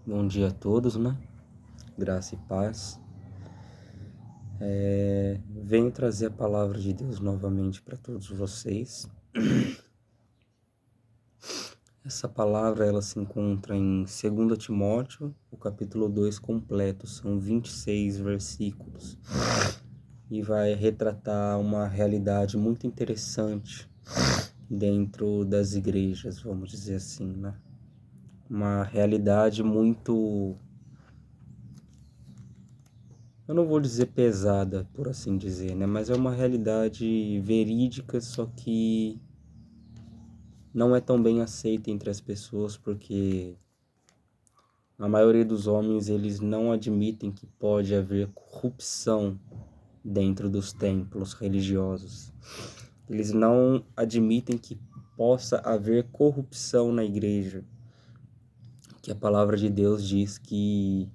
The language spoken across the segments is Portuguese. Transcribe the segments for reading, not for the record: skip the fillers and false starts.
Bom dia a todos, né? Graça e paz. Venho trazer a palavra de Deus novamente para todos vocês. Essa palavra ela se encontra em 2 Timóteo, o capítulo 2 completo, são 26 versículos. E vai retratar uma realidade muito interessante dentro das igrejas, vamos dizer assim, né? Uma realidade muito, eu não vou dizer pesada, por assim dizer, né? Mas é uma realidade verídica, só que não é tão bem aceita entre as pessoas, porque a maioria dos homens, eles não admitem que pode haver corrupção dentro dos templos religiosos. Eles não admitem que possa haver corrupção na igreja, que a palavra de Deus diz que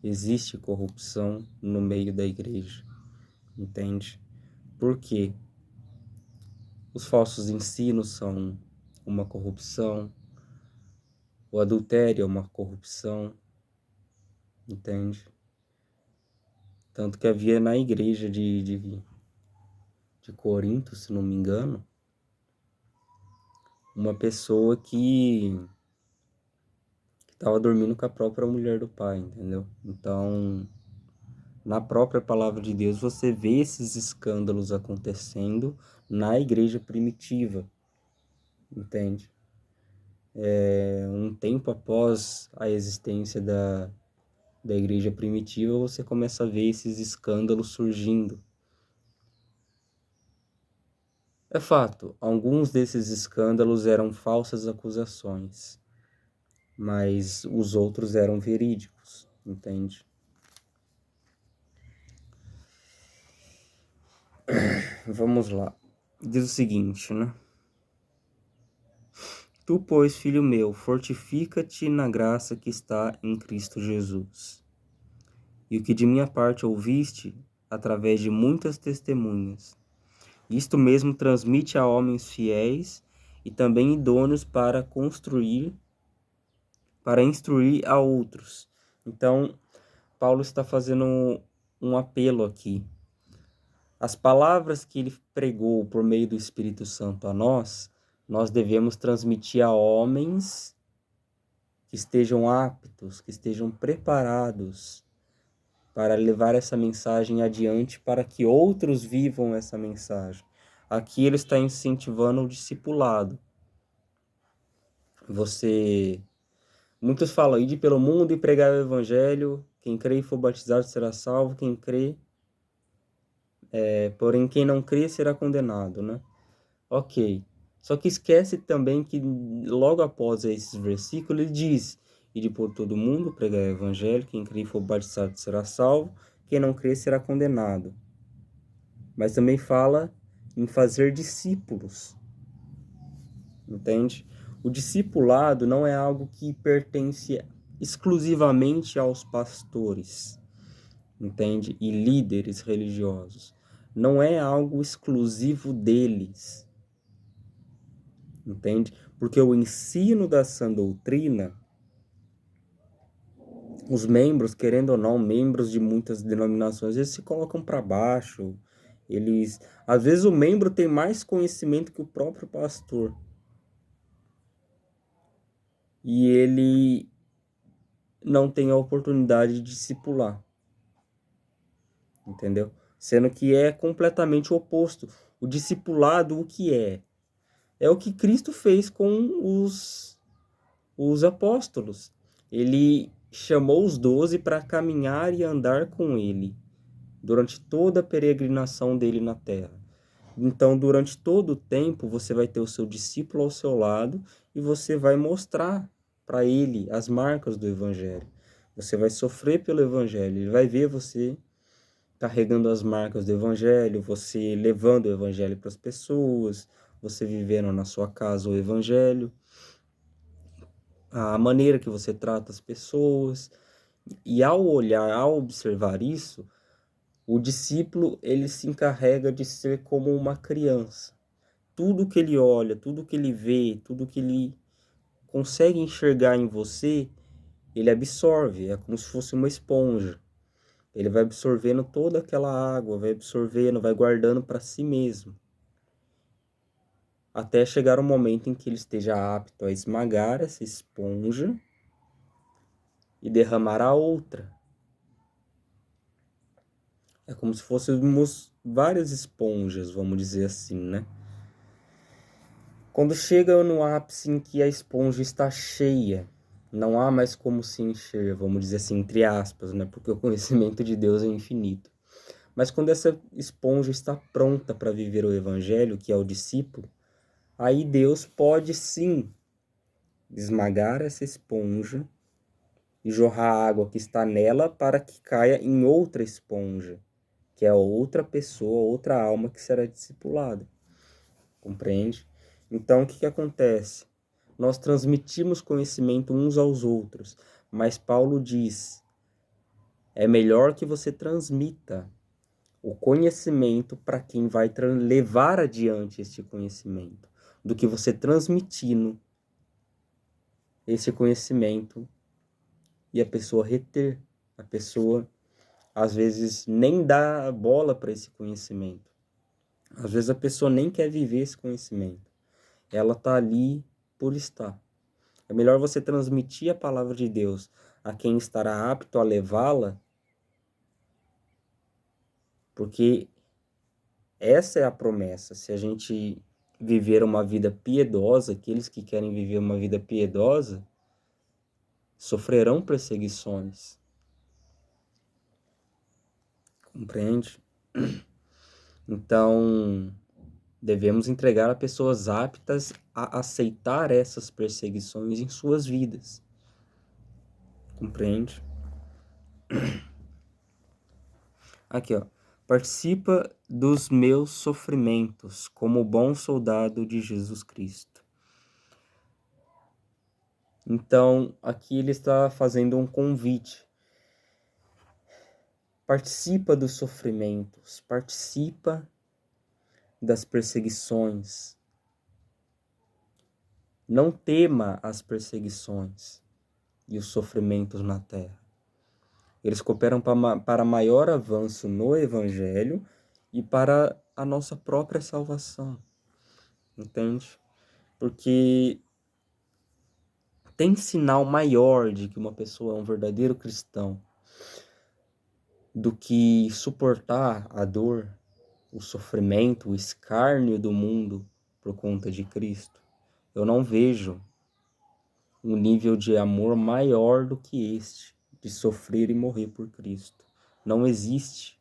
existe corrupção no meio da igreja, entende? Por quê? Os falsos ensinos são uma corrupção, o adultério é uma corrupção, entende? Tanto que havia na igreja de Corinto, se não me engano, uma pessoa que estava dormindo com a própria mulher do pai, entendeu? Então, na própria palavra de Deus, você vê esses escândalos acontecendo na igreja primitiva, entende? Um tempo após a existência da igreja primitiva, você começa a ver esses escândalos surgindo. É fato, alguns desses escândalos eram falsas acusações, mas os outros eram verídicos, entende? Vamos lá. Diz o seguinte, né? Tu, pois, filho meu, fortifica-te na graça que está em Cristo Jesus. E o que de minha parte ouviste, através de muitas testemunhas, isto mesmo transmite a homens fiéis e também idôneos para instruir a outros. Então, Paulo está fazendo um apelo aqui. As palavras que ele pregou por meio do Espírito Santo a nós devemos transmitir a homens que estejam aptos, que estejam preparados para levar essa mensagem adiante, para que outros vivam essa mensagem. Aqui ele está incentivando o discipulado. Muitos falam, ide pelo mundo e pregar o evangelho, quem crê e for batizado será salvo, porém quem não crê será condenado, né? Ok. Só que esquece também que logo após esses versículos ele diz, ide por todo mundo, pregar o evangelho, quem crê e for batizado será salvo, quem não crê será condenado. Mas também fala em fazer discípulos, entende? O discipulado não é algo que pertence exclusivamente aos pastores, entende? E líderes religiosos. Não é algo exclusivo deles, entende? Porque o ensino da sã doutrina, os membros, querendo ou não, membros de muitas denominações, eles se colocam para baixo. Às vezes o membro tem mais conhecimento que o próprio pastor. E ele não tem a oportunidade de discipular, entendeu? Sendo que é completamente o oposto. O discipulado, o que é? É o que Cristo fez com os apóstolos. Ele chamou os 12 para caminhar e andar com ele durante toda a peregrinação dele na terra. Então, durante todo o tempo, você vai ter o seu discípulo ao seu lado e você vai mostrar para ele as marcas do evangelho. Você vai sofrer pelo evangelho, ele vai ver você carregando as marcas do evangelho, você levando o evangelho para as pessoas, você vivendo na sua casa o evangelho, a maneira que você trata as pessoas. E ao olhar, ao observar isso, o discípulo, ele se encarrega de ser como uma criança. Tudo que ele olha, tudo que ele vê, tudo que ele consegue enxergar em você, ele absorve, é como se fosse uma esponja. Ele vai absorvendo toda aquela água, vai absorvendo, vai guardando para si mesmo. Até chegar o momento em que ele esteja apto a esmagar essa esponja e derramar a outra. É como se fôssemos várias esponjas, vamos dizer assim, né? Quando chega no ápice em que a esponja está cheia, não há mais como se encher, vamos dizer assim, entre aspas, né? Porque o conhecimento de Deus é infinito. Mas quando essa esponja está pronta para viver o evangelho, que é o discípulo, aí Deus pode sim esmagar essa esponja e jorrar a água que está nela para que caia em outra esponja, que é outra pessoa, outra alma que será discipulada. Compreende? Então, o que acontece? Nós transmitimos conhecimento uns aos outros, mas Paulo diz: é melhor que você transmita o conhecimento para quem vai levar adiante este conhecimento, do que você transmitindo esse conhecimento e a pessoa reter. A pessoa, às vezes, nem dá bola para esse conhecimento. Às vezes, a pessoa nem quer viver esse conhecimento. Ela está ali por estar. É melhor você transmitir a palavra de Deus a quem estará apto a levá-la, porque essa é a promessa. Se a gente viver uma vida piedosa, aqueles que querem viver uma vida piedosa sofrerão perseguições. Compreende? Então, devemos entregar a pessoas aptas a aceitar essas perseguições em suas vidas. Compreende? Aqui, ó. Participa dos meus sofrimentos como bom soldado de Jesus Cristo. Então, aqui ele está fazendo um convite. Participa dos sofrimentos, participa das perseguições. Não tema as perseguições e os sofrimentos na terra. Eles cooperam para maior avanço no Evangelho e para a nossa própria salvação. Entende? Porque tem sinal maior de que uma pessoa é um verdadeiro cristão do que suportar a dor, o sofrimento, o escárnio do mundo por conta de Cristo. Eu não vejo um nível de amor maior do que este, de sofrer e morrer por Cristo. Não existe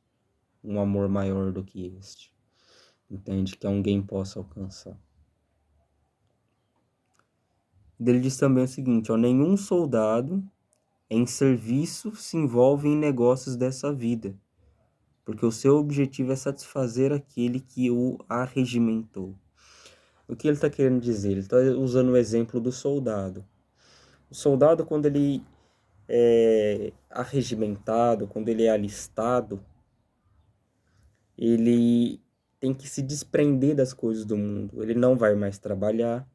um amor maior do que este, entende? Que alguém possa alcançar. Ele diz também o seguinte, ó, nenhum soldado em serviço se envolve em negócios dessa vida, porque o seu objetivo é satisfazer aquele que o arregimentou. O que ele está querendo dizer? Ele está usando o exemplo do soldado. O soldado, quando ele é arregimentado, quando ele é alistado, ele tem que se desprender das coisas do mundo. Ele não vai mais trabalhar,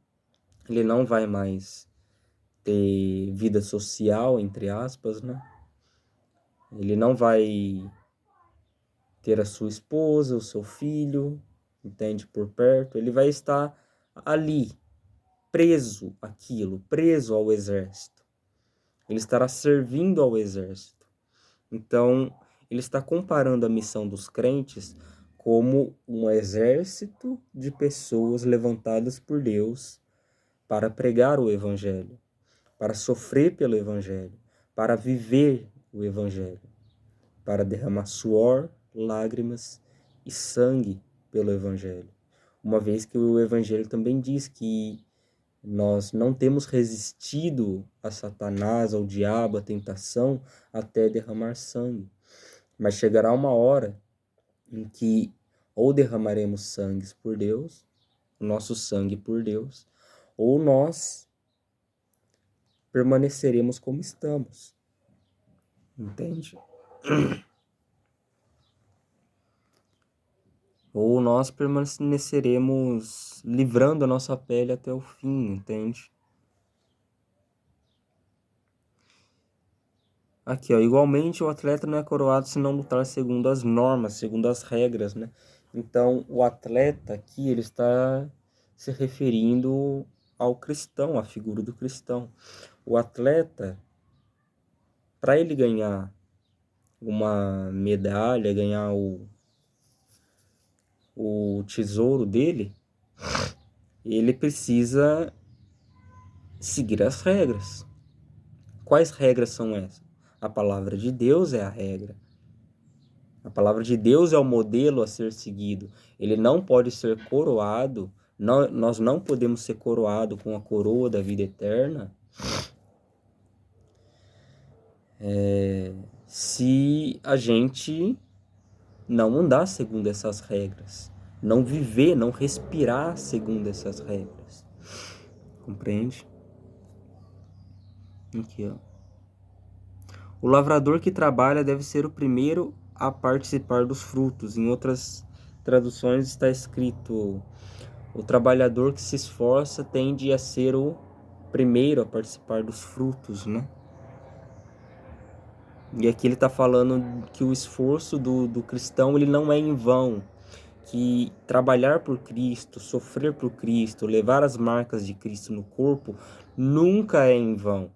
ele não vai mais ter vida social, entre aspas, né? Ele não vai ter a sua esposa, o seu filho, entende, por perto. Ele vai estar ali, preso àquilo, preso ao exército. Ele estará servindo ao exército. Então, ele está comparando a missão dos crentes como um exército de pessoas levantadas por Deus para pregar o evangelho, para sofrer pelo evangelho, para viver o evangelho, para derramar suor, lágrimas e sangue pelo evangelho. Uma vez que o evangelho também diz que nós não temos resistido a Satanás, ao diabo, à tentação, até derramar sangue. Mas chegará uma hora em que ou derramaremos sangue por Deus, o nosso sangue por Deus, ou nós permaneceremos como estamos. Entende? Ou nós permaneceremos livrando a nossa pele até o fim, entende? Aqui, ó, igualmente o atleta não é coroado se não lutar segundo as normas, segundo as regras, né? Então, o atleta aqui, ele está se referindo ao cristão, à figura do cristão. O atleta, para ele ganhar uma medalha, ganhar o tesouro dele, ele precisa seguir as regras. Quais regras são essas? A palavra de Deus é a regra. A palavra de Deus é o modelo a ser seguido. Ele não pode ser coroado, nós não podemos ser coroados com a coroa da vida eterna se a gente não andar segundo essas regras, não viver, não respirar segundo essas regras. Compreende? Aqui, ó. O lavrador que trabalha deve ser o primeiro a participar dos frutos. Em outras traduções está escrito: o trabalhador que se esforça tende a ser o primeiro a participar dos frutos, né? E aqui ele está falando que o esforço do cristão ele não é em vão, que trabalhar por Cristo, sofrer por Cristo, levar as marcas de Cristo no corpo, nunca é em vão.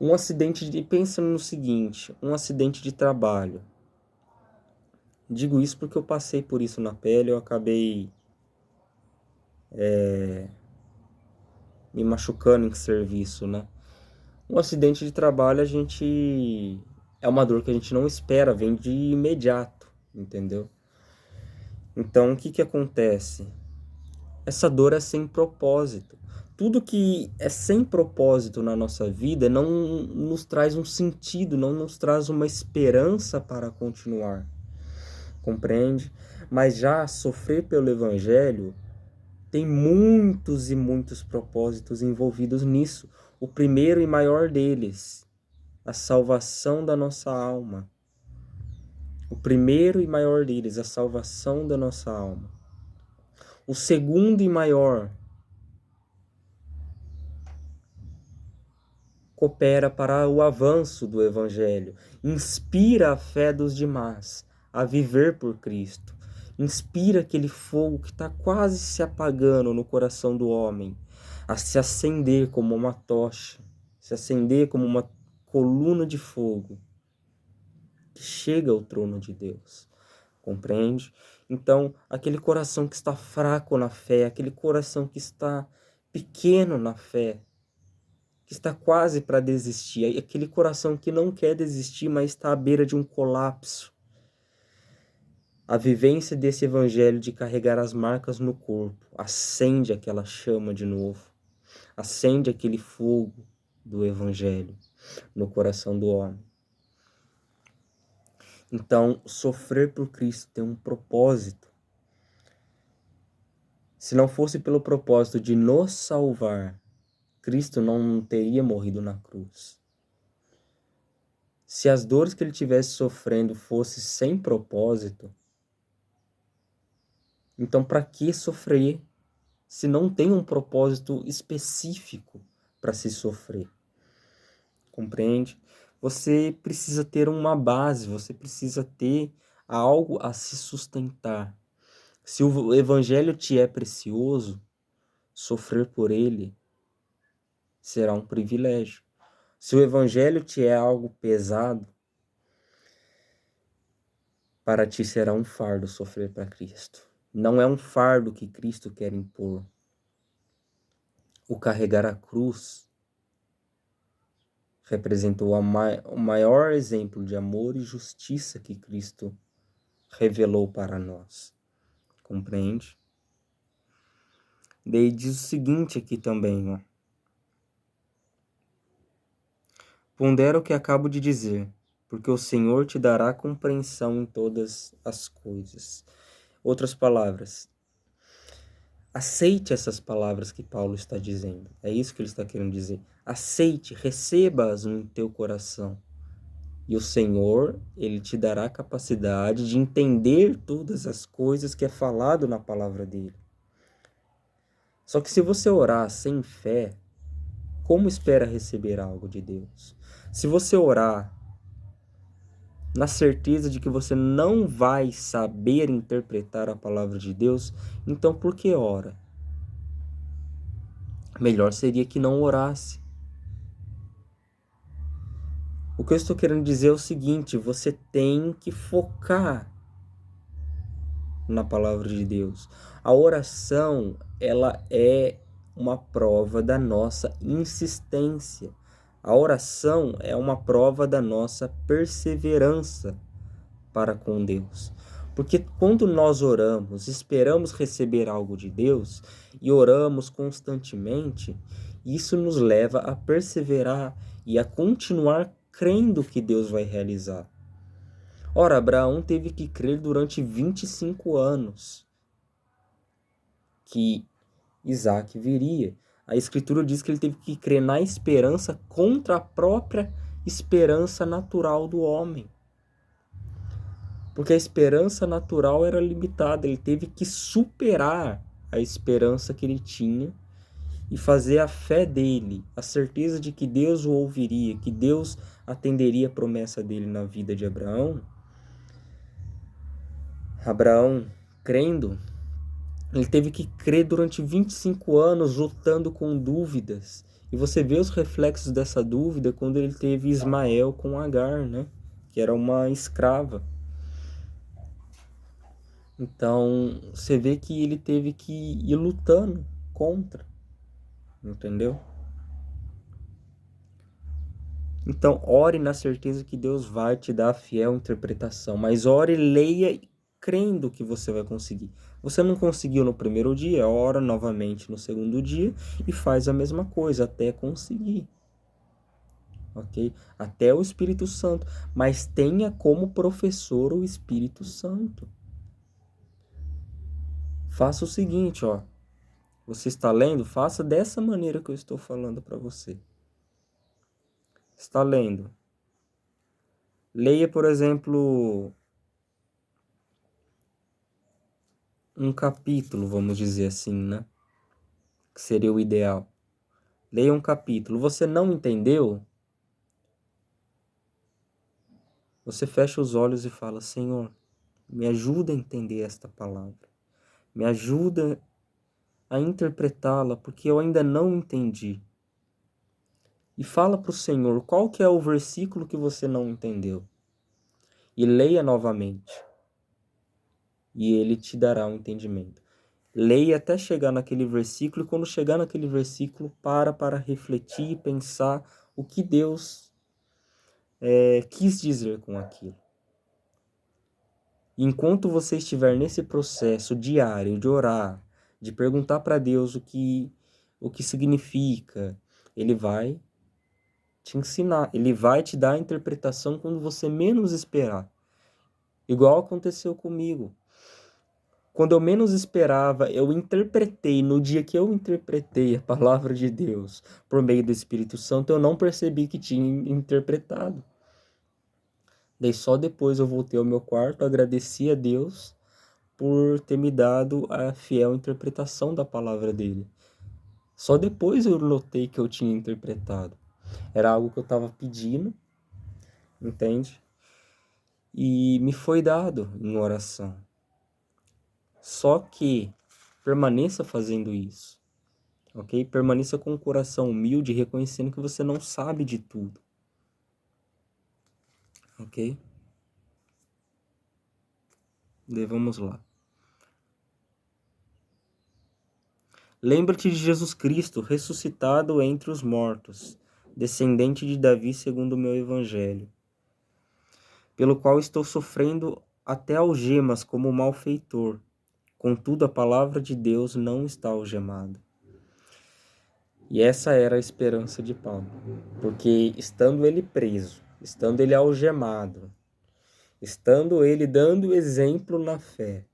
Um acidente pensa no seguinte, um acidente de trabalho. Digo isso porque eu passei por isso na pele, eu acabei me machucando em serviço, né? Um acidente de trabalho é uma dor que a gente não espera, vem de imediato, entendeu? Então, o que acontece? Essa dor é sem propósito. Tudo que é sem propósito na nossa vida não nos traz um sentido, não nos traz uma esperança para continuar. Compreende? Mas já sofrer pelo Evangelho tem muitos e muitos propósitos envolvidos nisso. O primeiro e maior deles, a salvação da nossa alma. O primeiro e maior deles, a salvação da nossa alma. O segundo e maior, coopera para o avanço do Evangelho, inspira a fé dos demais a viver por Cristo, inspira aquele fogo que está quase se apagando no coração do homem, a se acender como uma tocha, se acender como uma coluna de fogo que chega ao trono de Deus. Compreende? Então, aquele coração que está fraco na fé, aquele coração que está pequeno na fé, que está quase para desistir, aquele coração que não quer desistir, mas está à beira de um colapso. A vivência desse evangelho de carregar as marcas no corpo acende aquela chama de novo, acende aquele fogo do evangelho no coração do homem. Então, sofrer por Cristo tem um propósito. Se não fosse pelo propósito de nos salvar, Cristo não teria morrido na cruz. Se as dores que ele estivesse sofrendo fossem sem propósito, então para que sofrer se não tem um propósito específico para se sofrer? Compreende? Você precisa ter uma base, você precisa ter algo a se sustentar. Se o evangelho te é precioso, sofrer por ele será um privilégio. Se o evangelho te é algo pesado, para ti será um fardo sofrer para Cristo. Não é um fardo que Cristo quer impor. O carregar a cruz representou o maior exemplo de amor e justiça que Cristo revelou para nós. Compreende? Daí diz o seguinte aqui também, ó. Pondera o que acabo de dizer, porque o Senhor te dará compreensão em todas as coisas. Outras palavras, aceite essas palavras que Paulo está dizendo. É isso que ele está querendo dizer. Aceite, receba-as no teu coração. E o Senhor, ele te dará a capacidade de entender todas as coisas que é falado na palavra dele. Só que se você orar sem fé, como espera receber algo de Deus? Se você orar na certeza de que você não vai saber interpretar a palavra de Deus, então por que ora? Melhor seria que não orasse. O que eu estou querendo dizer é o seguinte: você tem que focar na palavra de Deus. A oração, ela é uma prova da nossa insistência. A oração é uma prova da nossa perseverança para com Deus. Porque quando nós oramos, esperamos receber algo de Deus e oramos constantemente, isso nos leva a perseverar e a continuar crendo que Deus vai realizar. Ora, Abraão teve que crer durante 25 anos que Isaac viria. A Escritura diz que ele teve que crer na esperança contra a própria esperança natural do homem. Porque a esperança natural era limitada, ele teve que superar a esperança que ele tinha e fazer a fé dele, a certeza de que Deus o ouviria, que Deus atenderia a promessa dele na vida de Abraão. Abraão, crendo, ele teve que crer durante 25 anos, lutando com dúvidas. E você vê os reflexos dessa dúvida quando ele teve Ismael com Agar, né? Que era uma escrava. Então, você vê que ele teve que ir lutando contra, entendeu? Então, ore na certeza que Deus vai te dar a fiel interpretação, mas ore, leia crendo que você vai conseguir. Você não conseguiu no primeiro dia, ora novamente no segundo dia e faz a mesma coisa até conseguir. Ok? Até o Espírito Santo, mas tenha como professor o Espírito Santo. Faça o seguinte, ó. Você está lendo? Faça dessa maneira que eu estou falando para você. Está lendo? Leia, por exemplo, um capítulo, vamos dizer assim, né? Que seria o ideal. Leia um capítulo. Você não entendeu? Você fecha os olhos e fala: Senhor, me ajuda a entender esta palavra. Me ajuda a interpretá-la, porque eu ainda não entendi. E fala para o Senhor qual que é o versículo que você não entendeu. E leia novamente. E Ele te dará um entendimento. Leia até chegar naquele versículo, e quando chegar naquele versículo, para refletir e pensar o que Deus quis dizer com aquilo. Enquanto você estiver nesse processo diário de orar, de perguntar para Deus o que significa, Ele vai te ensinar, Ele vai te dar a interpretação quando você menos esperar. Igual aconteceu comigo. Quando eu menos esperava, eu interpretei, no dia que eu interpretei a palavra de Deus por meio do Espírito Santo, eu não percebi que tinha interpretado. Daí só depois eu voltei ao meu quarto, agradeci a Deus por ter me dado a fiel interpretação da palavra dele. Só depois eu notei que eu tinha interpretado. Era algo que eu estava pedindo, entende? E me foi dado em oração. Só que permaneça fazendo isso, ok? Permaneça com o coração humilde, reconhecendo que você não sabe de tudo, ok? Daí vamos lá. Lembra-te de Jesus Cristo, ressuscitado entre os mortos, descendente de Davi segundo o meu evangelho, pelo qual estou sofrendo até algemas como malfeitor. Contudo, a palavra de Deus não está algemada. E essa era a esperança de Paulo, porque estando ele preso, estando ele algemado, estando ele dando exemplo na fé,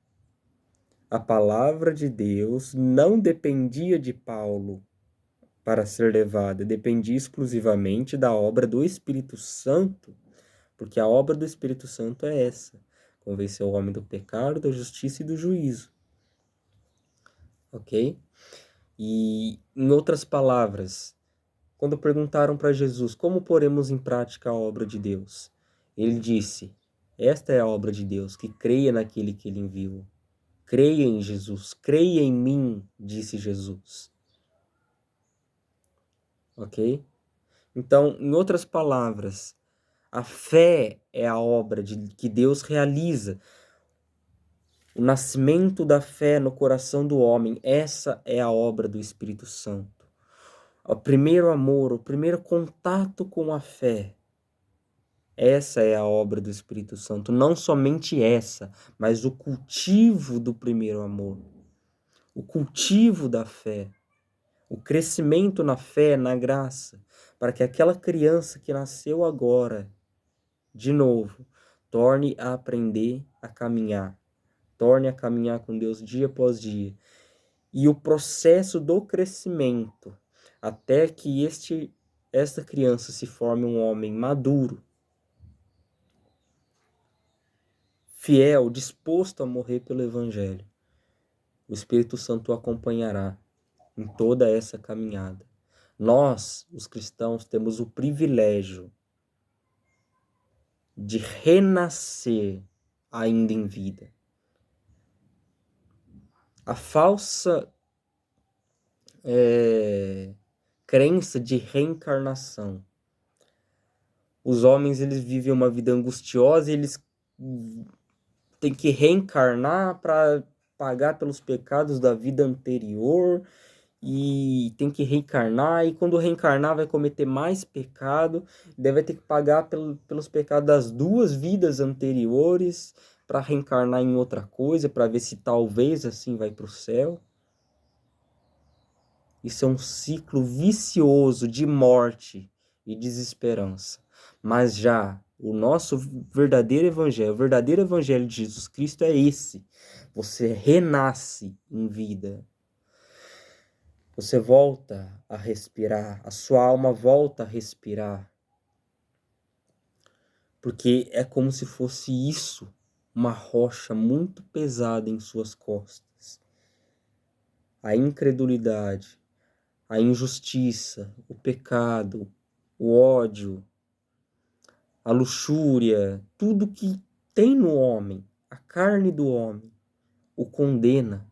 a palavra de Deus não dependia de Paulo para ser levada, dependia exclusivamente da obra do Espírito Santo, porque a obra do Espírito Santo é essa: convencer o homem do pecado, da justiça e do juízo. Ok? E, em outras palavras, Quando perguntaram para Jesus como poremos em prática a obra de Deus, ele disse: esta é a obra de Deus, que creia naquele que ele enviou. Creia em Jesus, creia em mim, disse Jesus. Ok? Então, em outras palavras, a fé é a obra que Deus realiza. O nascimento da fé no coração do homem, essa é a obra do Espírito Santo. O primeiro amor, o primeiro contato com a fé, essa é a obra do Espírito Santo. Não somente essa, mas o cultivo do primeiro amor, o cultivo da fé, o crescimento na fé, na graça, para que aquela criança que nasceu agora, de novo, torne a aprender a caminhar, torne a caminhar com Deus dia após dia. E o processo do crescimento, até que esta criança se forme um homem maduro, fiel, disposto a morrer pelo Evangelho. O Espírito Santo o acompanhará em toda essa caminhada. Nós, os cristãos, temos o privilégio de renascer ainda em vida. A falsa crença de reencarnação. Os homens, eles vivem uma vida angustiosa e eles têm que reencarnar para pagar pelos pecados da vida anterior e tem que reencarnar, e quando reencarnar vai cometer mais pecado, daí vai ter que pagar pelos pecados das duas vidas anteriores para reencarnar em outra coisa, para ver se talvez assim vai para o céu. Isso é um ciclo vicioso de morte e desesperança. Mas já o nosso verdadeiro evangelho, o verdadeiro evangelho de Jesus Cristo é esse. Você renasce em vida. Você volta a respirar, a sua alma volta a respirar. Porque é como se fosse isso, uma rocha muito pesada em suas costas. A incredulidade, a injustiça, o pecado, o ódio, a luxúria, tudo que tem no homem, a carne do homem, o condena.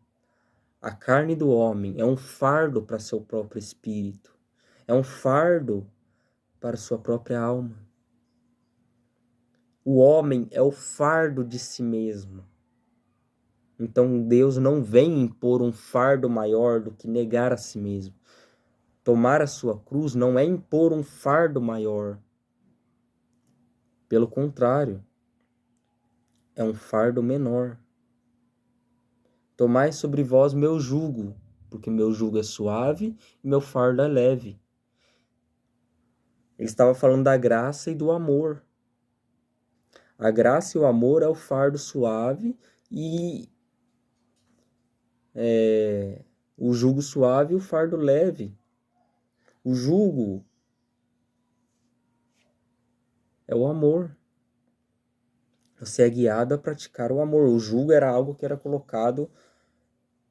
A carne do homem é um fardo para seu próprio espírito, é um fardo para sua própria alma. O homem é o fardo de si mesmo. Então Deus não vem impor um fardo maior do que negar a si mesmo. Tomar a sua cruz não é impor um fardo maior. Pelo contrário, é um fardo menor. Tomai sobre vós meu jugo, porque meu jugo é suave e meu fardo é leve. Ele estava falando da graça e do amor. A graça e o amor é o fardo suave e o jugo suave e o fardo leve. O jugo é o amor. Você é guiado a praticar o amor. O jugo era algo que era colocado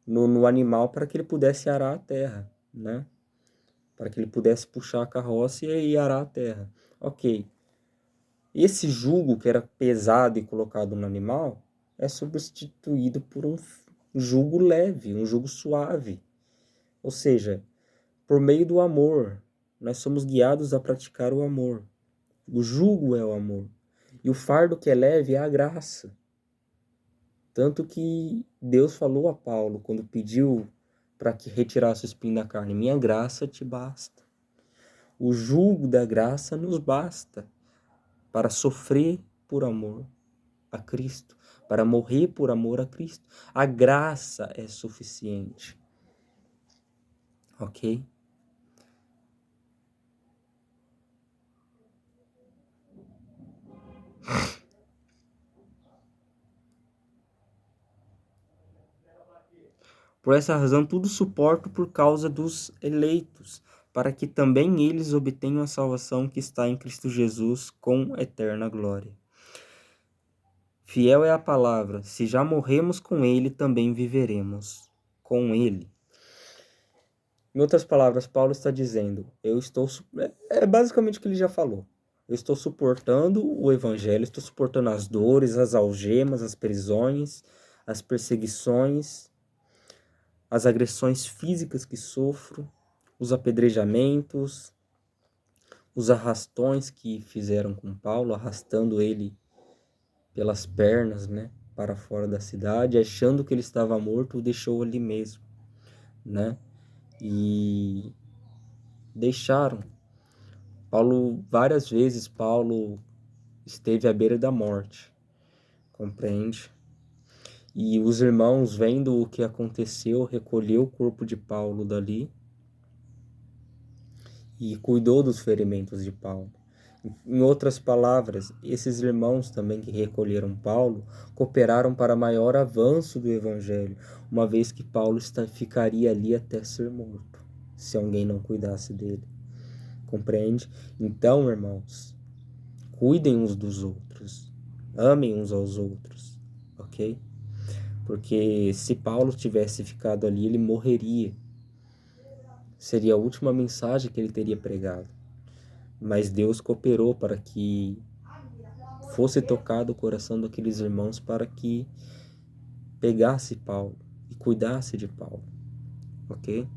no animal para que ele pudesse arar a terra, né? Para que ele pudesse puxar a carroça e arar a terra. Ok. Esse jugo que era pesado e colocado no animal é substituído por um jugo leve, um jugo suave. Ou seja, por meio do amor, nós somos guiados a praticar o amor. O jugo é o amor. E o fardo que é leve é a graça. Tanto que Deus falou a Paulo, quando pediu para que retirasse o espinho da carne: minha graça te basta. O jugo da graça nos basta para sofrer por amor a Cristo, para morrer por amor a Cristo. A graça é suficiente. Ok? Por essa razão, tudo suporto por causa dos eleitos, para que também eles obtenham a salvação que está em Cristo Jesus com eterna glória. Fiel é a palavra: se já morremos com ele, também viveremos com ele. Em outras palavras, Paulo está dizendo, é basicamente o que ele já falou. Eu estou suportando o evangelho, estou suportando as dores, as algemas, as prisões, as perseguições, as agressões físicas que sofro, os apedrejamentos, os arrastões que fizeram com Paulo, arrastando ele pelas pernas, né, para fora da cidade, achando que ele estava morto, o deixou ali mesmo, né? E deixaram. Várias vezes Paulo esteve à beira da morte, compreende? E os irmãos, vendo o que aconteceu, recolheu o corpo de Paulo dali e cuidou dos ferimentos de Paulo. Em outras palavras, esses irmãos também que recolheram Paulo cooperaram para maior avanço do evangelho, uma vez que Paulo ficaria ali até ser morto, se alguém não cuidasse dele. Compreende? Então, irmãos, cuidem uns dos outros, amem uns aos outros, ok? Porque se Paulo tivesse ficado ali, ele morreria. Seria a última mensagem que ele teria pregado. Mas Deus cooperou para que fosse tocado o coração daqueles irmãos para que pegasse Paulo e cuidasse de Paulo, ok?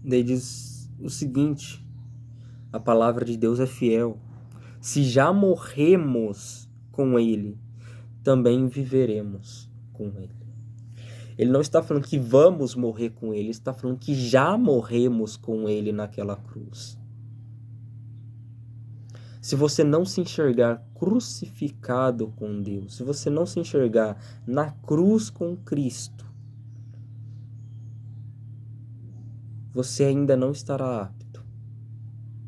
Daí diz o seguinte, a palavra de Deus é fiel. Se já morremos com ele, também viveremos com ele. Ele não está falando que vamos morrer com ele, ele está falando que já morremos com ele naquela cruz. Se você não se enxergar crucificado com Deus, se você não se enxergar na cruz com Cristo, você ainda não estará apto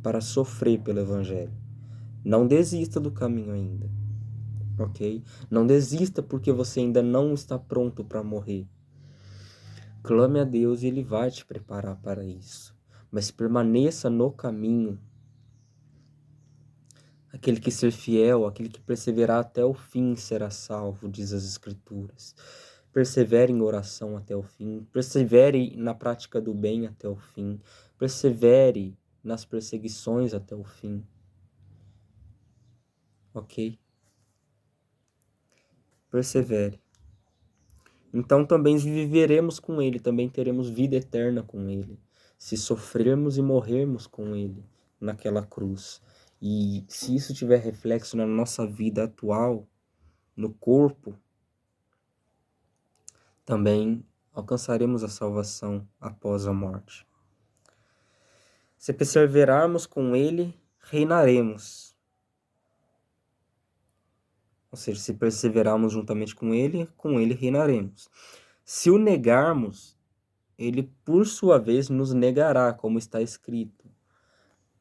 para sofrer pelo Evangelho. Não desista do caminho ainda, ok? Não desista porque você ainda não está pronto para morrer. Clame a Deus e Ele vai te preparar para isso. Mas permaneça no caminho. Aquele que ser fiel, aquele que perseverar até o fim será salvo, diz as Escrituras. Persevere em oração até o fim. Persevere na prática do bem até o fim. Persevere nas perseguições até o fim. Ok? Persevere. Então também viveremos com Ele, também teremos vida eterna com Ele, se sofrermos e morrermos com Ele naquela cruz. E se isso tiver reflexo na nossa vida atual, no corpo, também alcançaremos a salvação após a morte. Se perseverarmos com Ele, reinaremos. Ou seja, se perseverarmos juntamente com Ele reinaremos. Se o negarmos, Ele, por sua vez, nos negará, como está escrito.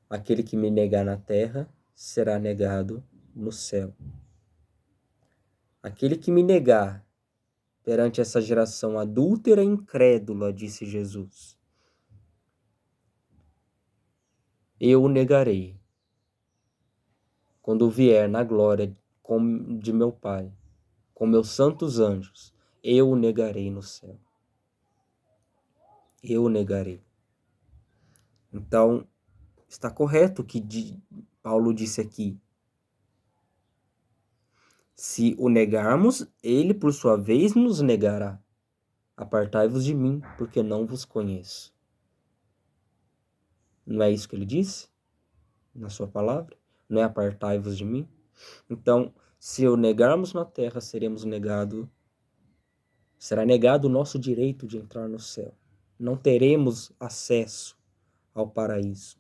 Aquele que me negar na terra, será negado no céu. Aquele que me negar perante essa geração adúltera e incrédula, disse Jesus, eu o negarei. Quando vier na glória de meu Pai, com meus santos anjos, eu o negarei no céu. Eu o negarei. Então, está correto o que Paulo disse aqui. Se o negarmos, ele, por sua vez, nos negará. Apartai-vos de mim, porque não vos conheço. Não é isso que ele disse na sua palavra? Não é apartai-vos de mim? Então, se o negarmos na terra, será negado o nosso direito de entrar no céu. Não teremos acesso ao paraíso.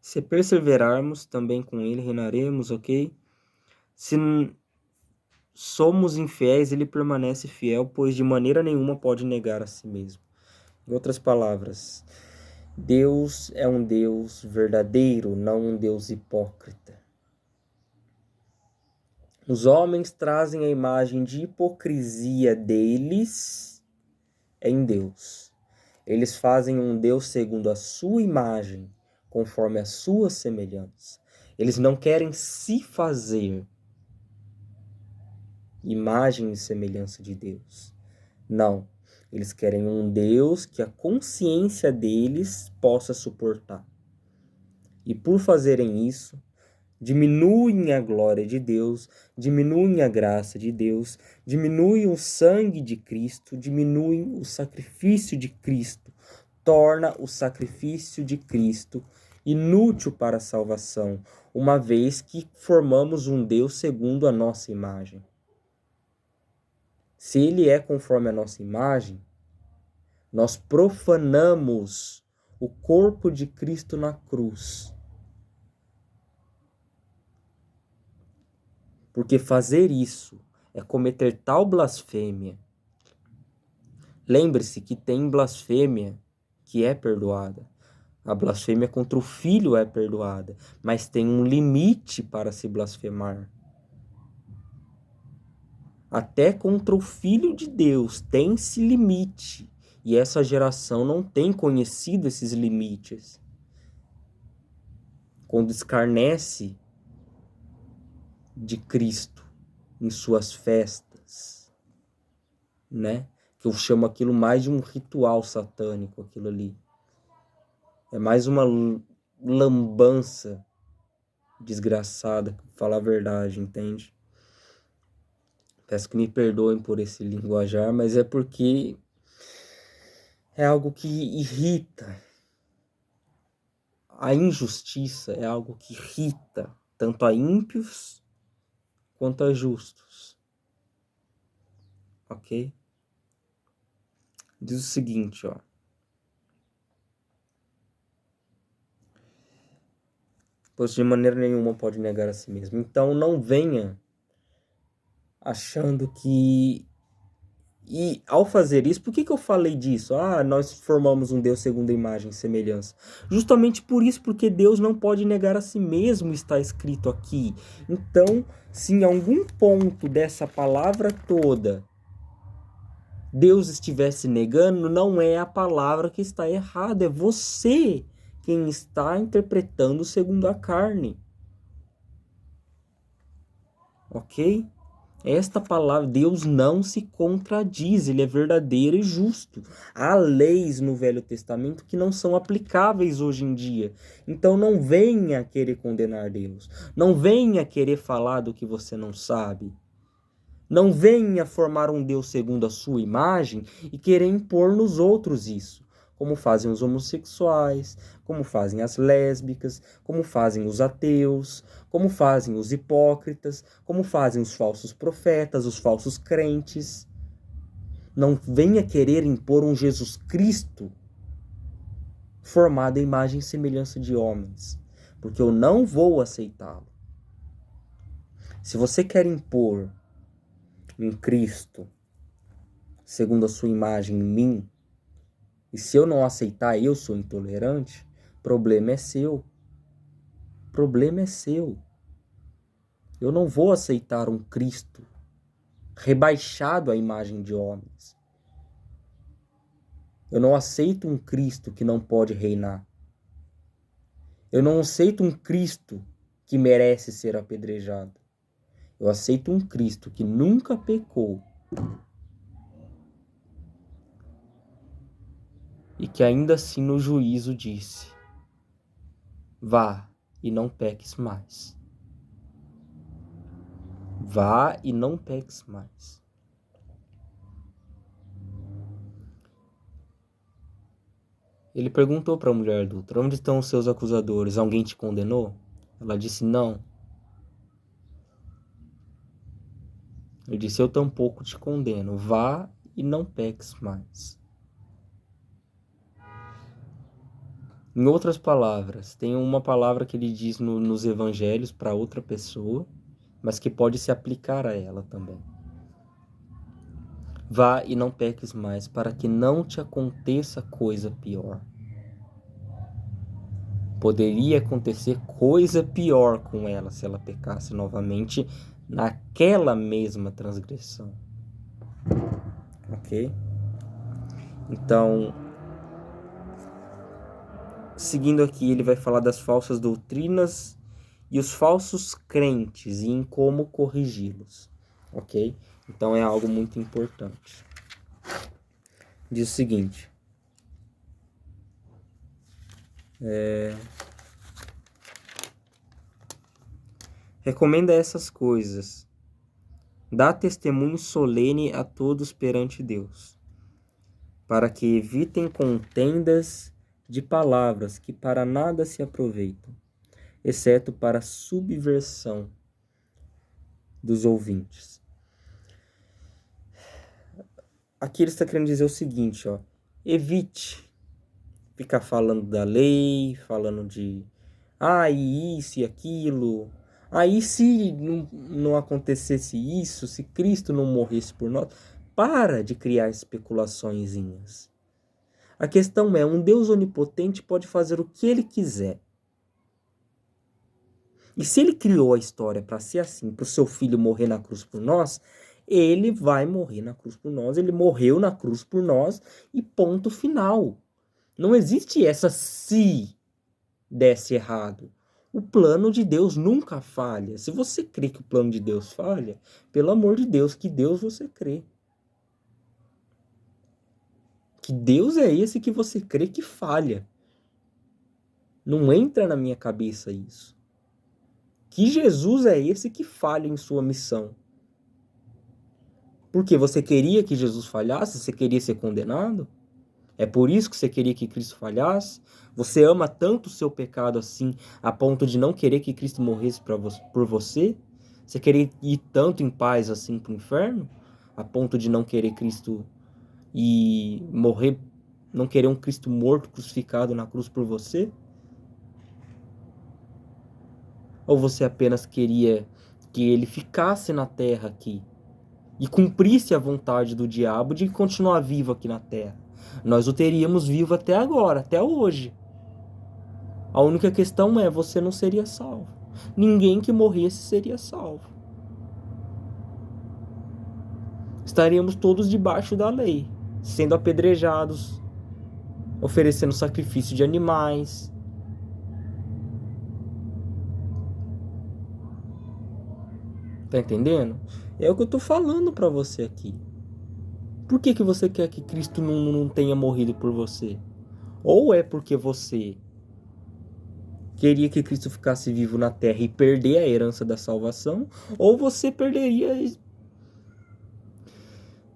Se perseverarmos, também com ele reinaremos, ok? Se somos infiéis, ele permanece fiel, pois de maneira nenhuma pode negar a si mesmo. Em outras palavras, Deus é um Deus verdadeiro, não um Deus hipócrita. Os homens trazem a imagem de hipocrisia deles em Deus. Eles fazem um Deus segundo a sua imagem, conforme a sua semelhança. Eles não querem se fazer. imagem e semelhança de Deus. Não. Eles querem um Deus que a consciência deles possa suportar. E por fazerem isso, diminuem a glória de Deus, diminuem a graça de Deus, diminuem o sangue de Cristo, diminuem o sacrifício de Cristo, torna o sacrifício de Cristo inútil para a salvação, uma vez que formamos um Deus segundo a nossa imagem. Se ele é conforme a nossa imagem, nós profanamos o corpo de Cristo na cruz. Porque fazer isso é cometer tal blasfêmia. Lembre-se que tem blasfêmia que é perdoada. A blasfêmia contra o Filho é perdoada, mas tem um limite para se blasfemar. Até contra o Filho de Deus tem esse limite. E essa geração não tem conhecido esses limites. Quando escarnece de Cristo em suas festas, né? Que eu chamo aquilo mais de um ritual satânico, aquilo ali. É mais uma lambança desgraçada, pra falar a verdade, entende? Peço que me perdoem por esse linguajar, mas é porque é algo que irrita. A injustiça é algo que irrita tanto a ímpios quanto a justos. Ok? Diz o seguinte, ó. Pois de maneira nenhuma pode negar a si mesmo. Então não venha achando que... E ao fazer isso, por que eu falei disso? Nós formamos um Deus segundo a imagem e semelhança. Justamente por isso, porque Deus não pode negar a si mesmo, está escrito aqui. Então, se em algum ponto dessa palavra toda Deus estivesse negando, não é a palavra que está errada, é você quem está interpretando segundo a carne. Ok? Esta palavra, Deus não se contradiz, ele é verdadeiro e justo. Há leis no Velho Testamento que não são aplicáveis hoje em dia. Então não venha querer condenar Deus. Não venha querer falar do que você não sabe. Não venha formar um Deus segundo a sua imagem e querer impor nos outros isso. Como fazem os homossexuais, como fazem as lésbicas, como fazem os ateus, como fazem os hipócritas, como fazem os falsos profetas, os falsos crentes. Não venha querer impor um Jesus Cristo formado à imagem e semelhança de homens, porque eu não vou aceitá-lo. Se você quer impor um Cristo segundo a sua imagem em mim, e se eu não aceitar, eu sou intolerante, problema é seu. Problema é seu. Eu não vou aceitar um Cristo rebaixado à imagem de homens. Eu não aceito um Cristo que não pode reinar. Eu não aceito um Cristo que merece ser apedrejado. Eu aceito um Cristo que nunca pecou e que ainda assim no juízo disse: vá e não peques mais. Vá e não peques mais. Ele perguntou para a mulher adulta: onde estão os seus acusadores? Alguém te condenou? Ela disse: não. Ele disse: eu tampouco te condeno. Vá e não peques mais. Em outras palavras, tem uma palavra que ele diz nos evangelhos para outra pessoa, mas que pode se aplicar a ela também. Vá e não peques mais, para que não te aconteça coisa pior. Poderia acontecer coisa pior com ela se ela pecasse novamente naquela mesma transgressão. Ok? Então, seguindo aqui, ele vai falar das falsas doutrinas e os falsos crentes e em como corrigi-los. Ok? Então é algo muito importante. Diz o seguinte. Recomenda essas coisas. Dá testemunho solene a todos perante Deus, para que evitem contendas de palavras que para nada se aproveitam, exceto para a subversão dos ouvintes. Aqui ele está querendo dizer o seguinte, ó. Evite ficar falando da lei, falando de e isso e aquilo. Aí se não acontecesse isso, se Cristo não morresse por nós, para de criar especulaçõezinhas. A questão é, um Deus onipotente pode fazer o que ele quiser. E se ele criou a história para ser assim, para o seu filho morrer na cruz por nós, ele vai morrer na cruz por nós, ele morreu na cruz por nós e ponto final. Não existe essa se desse errado. O plano de Deus nunca falha. Se você crê que o plano de Deus falha, pelo amor de Deus, que Deus você crê? Que Deus é esse que você crê que falha? Não entra na minha cabeça isso. Que Jesus é esse que falha em sua missão? Porque você queria que Jesus falhasse? Você queria ser condenado? É por isso que você queria que Cristo falhasse? Você ama tanto o seu pecado assim, a ponto de não querer que Cristo morresse por você? Você queria ir tanto em paz assim para o inferno? A ponto de não querer Cristo e morrer, não querer um Cristo morto, crucificado na cruz por você? Ou você apenas queria que ele ficasse na terra aqui e cumprisse a vontade do diabo de continuar vivo aqui na terra? Nós o teríamos vivo até agora, até hoje. A única questão é, você não seria salvo. Ninguém que morresse seria salvo. Estaríamos todos debaixo da lei, sendo apedrejados, oferecendo sacrifício de animais. Tá entendendo? É o que eu tô falando pra você aqui. Por que você quer que Cristo não tenha morrido por você? Ou é porque você queria que Cristo ficasse vivo na terra e perder a herança da salvação, ou você perderia...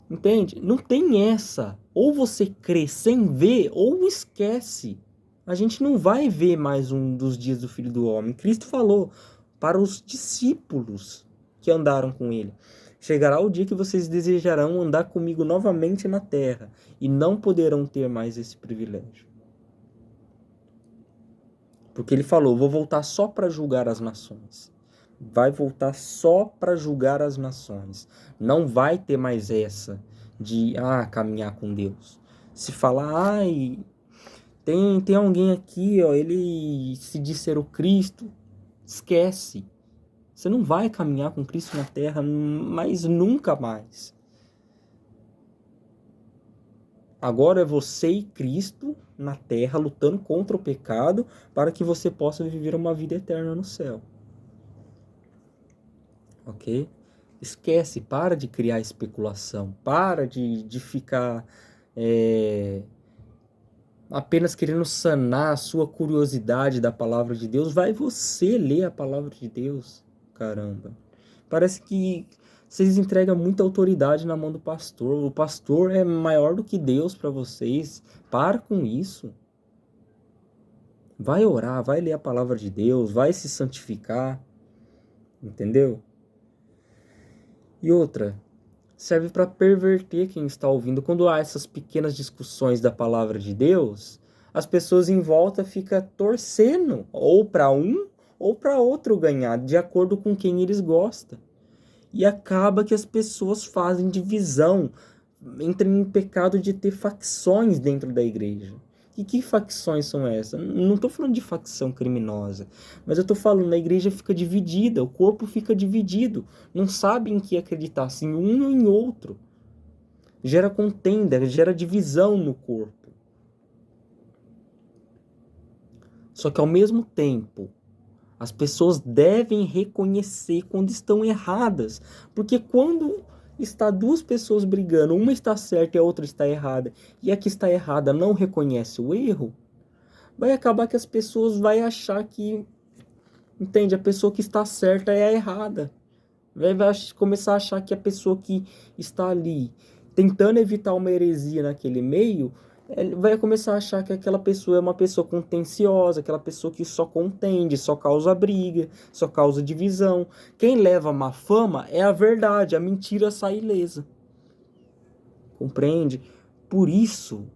Entende? Não tem essa. Ou você crê sem ver, ou esquece. A gente não vai ver mais um dos dias do Filho do Homem. Cristo falou para os discípulos que andaram com ele: chegará o dia que vocês desejarão andar comigo novamente na terra, e não poderão ter mais esse privilégio. Porque ele falou: vou voltar só para julgar as nações. Vai voltar só para julgar as nações. Não vai ter mais essa de caminhar com Deus. Se falar, tem alguém aqui, ó, ele se diz ser o Cristo, esquece. Você não vai caminhar com Cristo na terra, mas nunca mais. Agora é você e Cristo na terra lutando contra o pecado para que você possa viver uma vida eterna no céu. Ok? Esquece, para de criar especulação, para de ficar apenas querendo sanar a sua curiosidade da palavra de Deus. Vai você ler a palavra de Deus, caramba. Parece que vocês entregam muita autoridade na mão do pastor. O pastor é maior do que Deus para vocês. Para com isso. Vai orar, vai ler a palavra de Deus, vai se santificar. Entendeu? E outra, serve para perverter quem está ouvindo. Quando há essas pequenas discussões da palavra de Deus, as pessoas em volta ficam torcendo, ou para um ou para outro ganhar, de acordo com quem eles gostam. E acaba que as pessoas fazem divisão, entram em pecado de ter facções dentro da igreja. E que facções são essas? Não estou falando de facção criminosa, mas eu estou falando, a igreja fica dividida, o corpo fica dividido, não sabe em que acreditar, se em um ou em outro. Gera contenda, gera divisão no corpo. Só que ao mesmo tempo, as pessoas devem reconhecer quando estão erradas, porque quando está duas pessoas brigando, uma está certa e a outra está errada, e a que está errada não reconhece o erro, vai acabar que as pessoas vão achar que, entende, a pessoa que está certa é a errada. Vai começar a achar que a pessoa que está ali tentando evitar uma heresia naquele meio, vai começar a achar que aquela pessoa é uma pessoa contenciosa, aquela pessoa que só contende, só causa briga, só causa divisão. Quem leva má fama é a verdade, a mentira sai ilesa. Compreende? Por isso,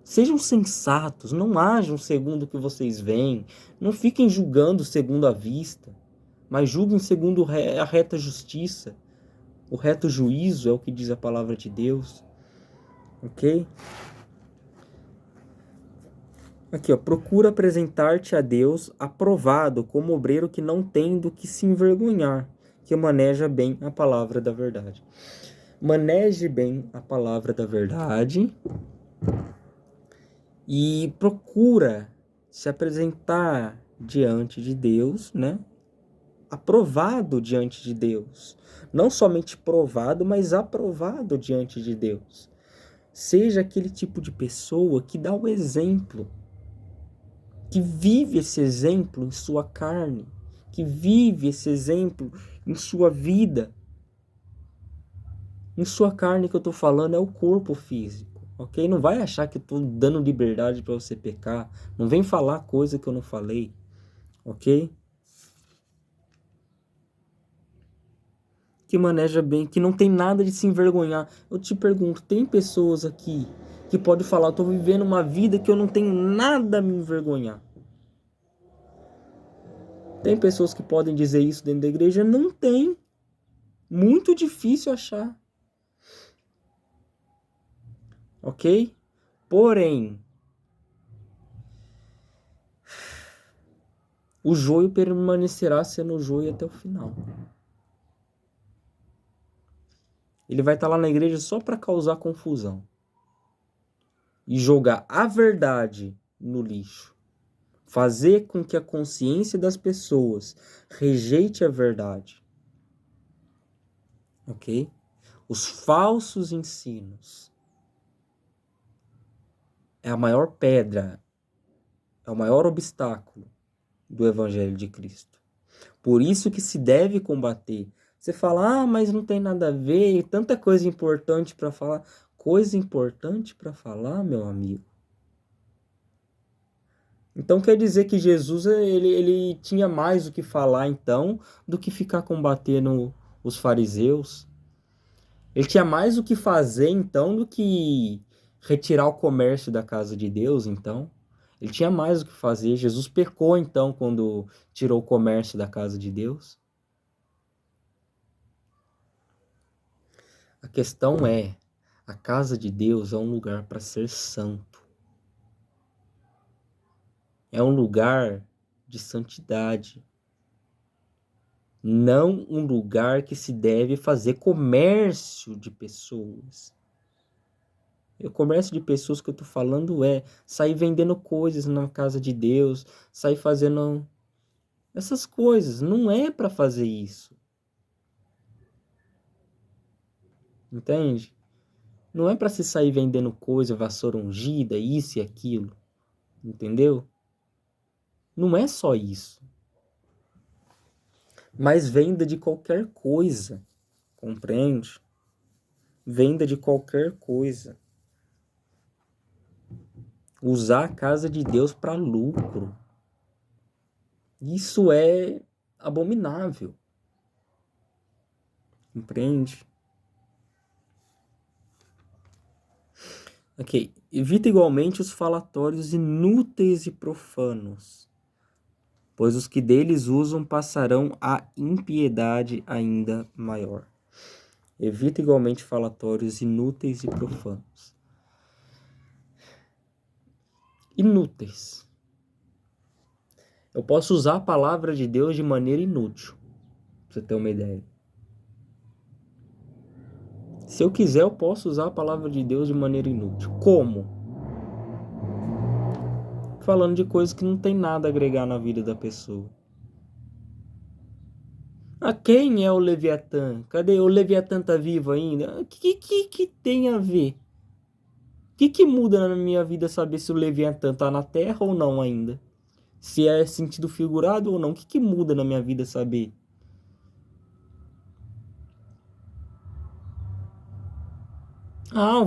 sejam sensatos, não ajam segundo o que vocês veem, não fiquem julgando segundo a vista, mas julguem segundo a reta justiça. O reto juízo é o que diz a palavra de Deus. Ok? Aqui, ó. Procura apresentar-te a Deus aprovado como obreiro que não tem do que se envergonhar, que maneja bem a palavra da verdade. Maneje bem a palavra da verdade e procura se apresentar diante de Deus, né? Aprovado diante de Deus. Não somente provado, mas aprovado diante de Deus. Seja aquele tipo de pessoa que dá o exemplo, que vive esse exemplo em sua carne, que vive esse exemplo em sua vida. Em sua carne que eu estou falando é o corpo físico, ok? Não vai achar que eu estou dando liberdade para você pecar. Não vem falar coisa que eu não falei, ok? Que maneja bem, que não tem nada de se envergonhar. Eu te pergunto, tem pessoas aqui que podem falar, eu estou vivendo uma vida que eu não tenho nada a me envergonhar. Tem pessoas que podem dizer isso dentro da igreja? Não tem. Muito difícil achar. Ok? Porém, o joio permanecerá sendo joio até o final. Ele vai estar lá na igreja só para causar confusão. E jogar a verdade no lixo. Fazer com que a consciência das pessoas rejeite a verdade. Ok? Os falsos ensinos é a maior pedra, é o maior obstáculo do Evangelho de Cristo. Por isso que se deve combater. Você fala, mas não tem nada a ver, tanta coisa importante para falar. Coisa importante para falar, meu amigo. Então quer dizer que Jesus ele tinha mais o que falar então do que ficar combatendo os fariseus. Ele tinha mais o que fazer então do que retirar o comércio da casa de Deus, então. Ele tinha mais o que fazer. Jesus pecou então quando tirou o comércio da casa de Deus. A questão é, a casa de Deus é um lugar para ser santo. É um lugar de santidade. Não um lugar que se deve fazer comércio de pessoas. O comércio de pessoas que eu estou falando é sair vendendo coisas na casa de Deus, sair fazendo essas coisas. Não é para fazer isso. Entende? Não é para se sair vendendo coisa, vassoura ungida, isso e aquilo. Entendeu? Não é só isso. Mas venda de qualquer coisa. Compreende? Venda de qualquer coisa. Usar a casa de Deus para lucro. Isso é abominável. Compreende? Ok. Evita igualmente os falatórios inúteis e profanos, pois os que deles usam passarão a impiedade ainda maior. Evita igualmente falatórios inúteis e profanos. Inúteis. Eu posso usar a palavra de Deus de maneira inútil, pra você ter uma ideia. Se eu quiser, eu posso usar a palavra de Deus de maneira inútil. Como? Falando de coisas que não tem nada a agregar na vida da pessoa. Quem é o Leviatã? Cadê? O Leviatã tá vivo ainda? O que tem a ver? O que muda na minha vida saber se o Leviatã tá na Terra ou não ainda? Se é sentido figurado ou não? O que muda na minha vida saber? O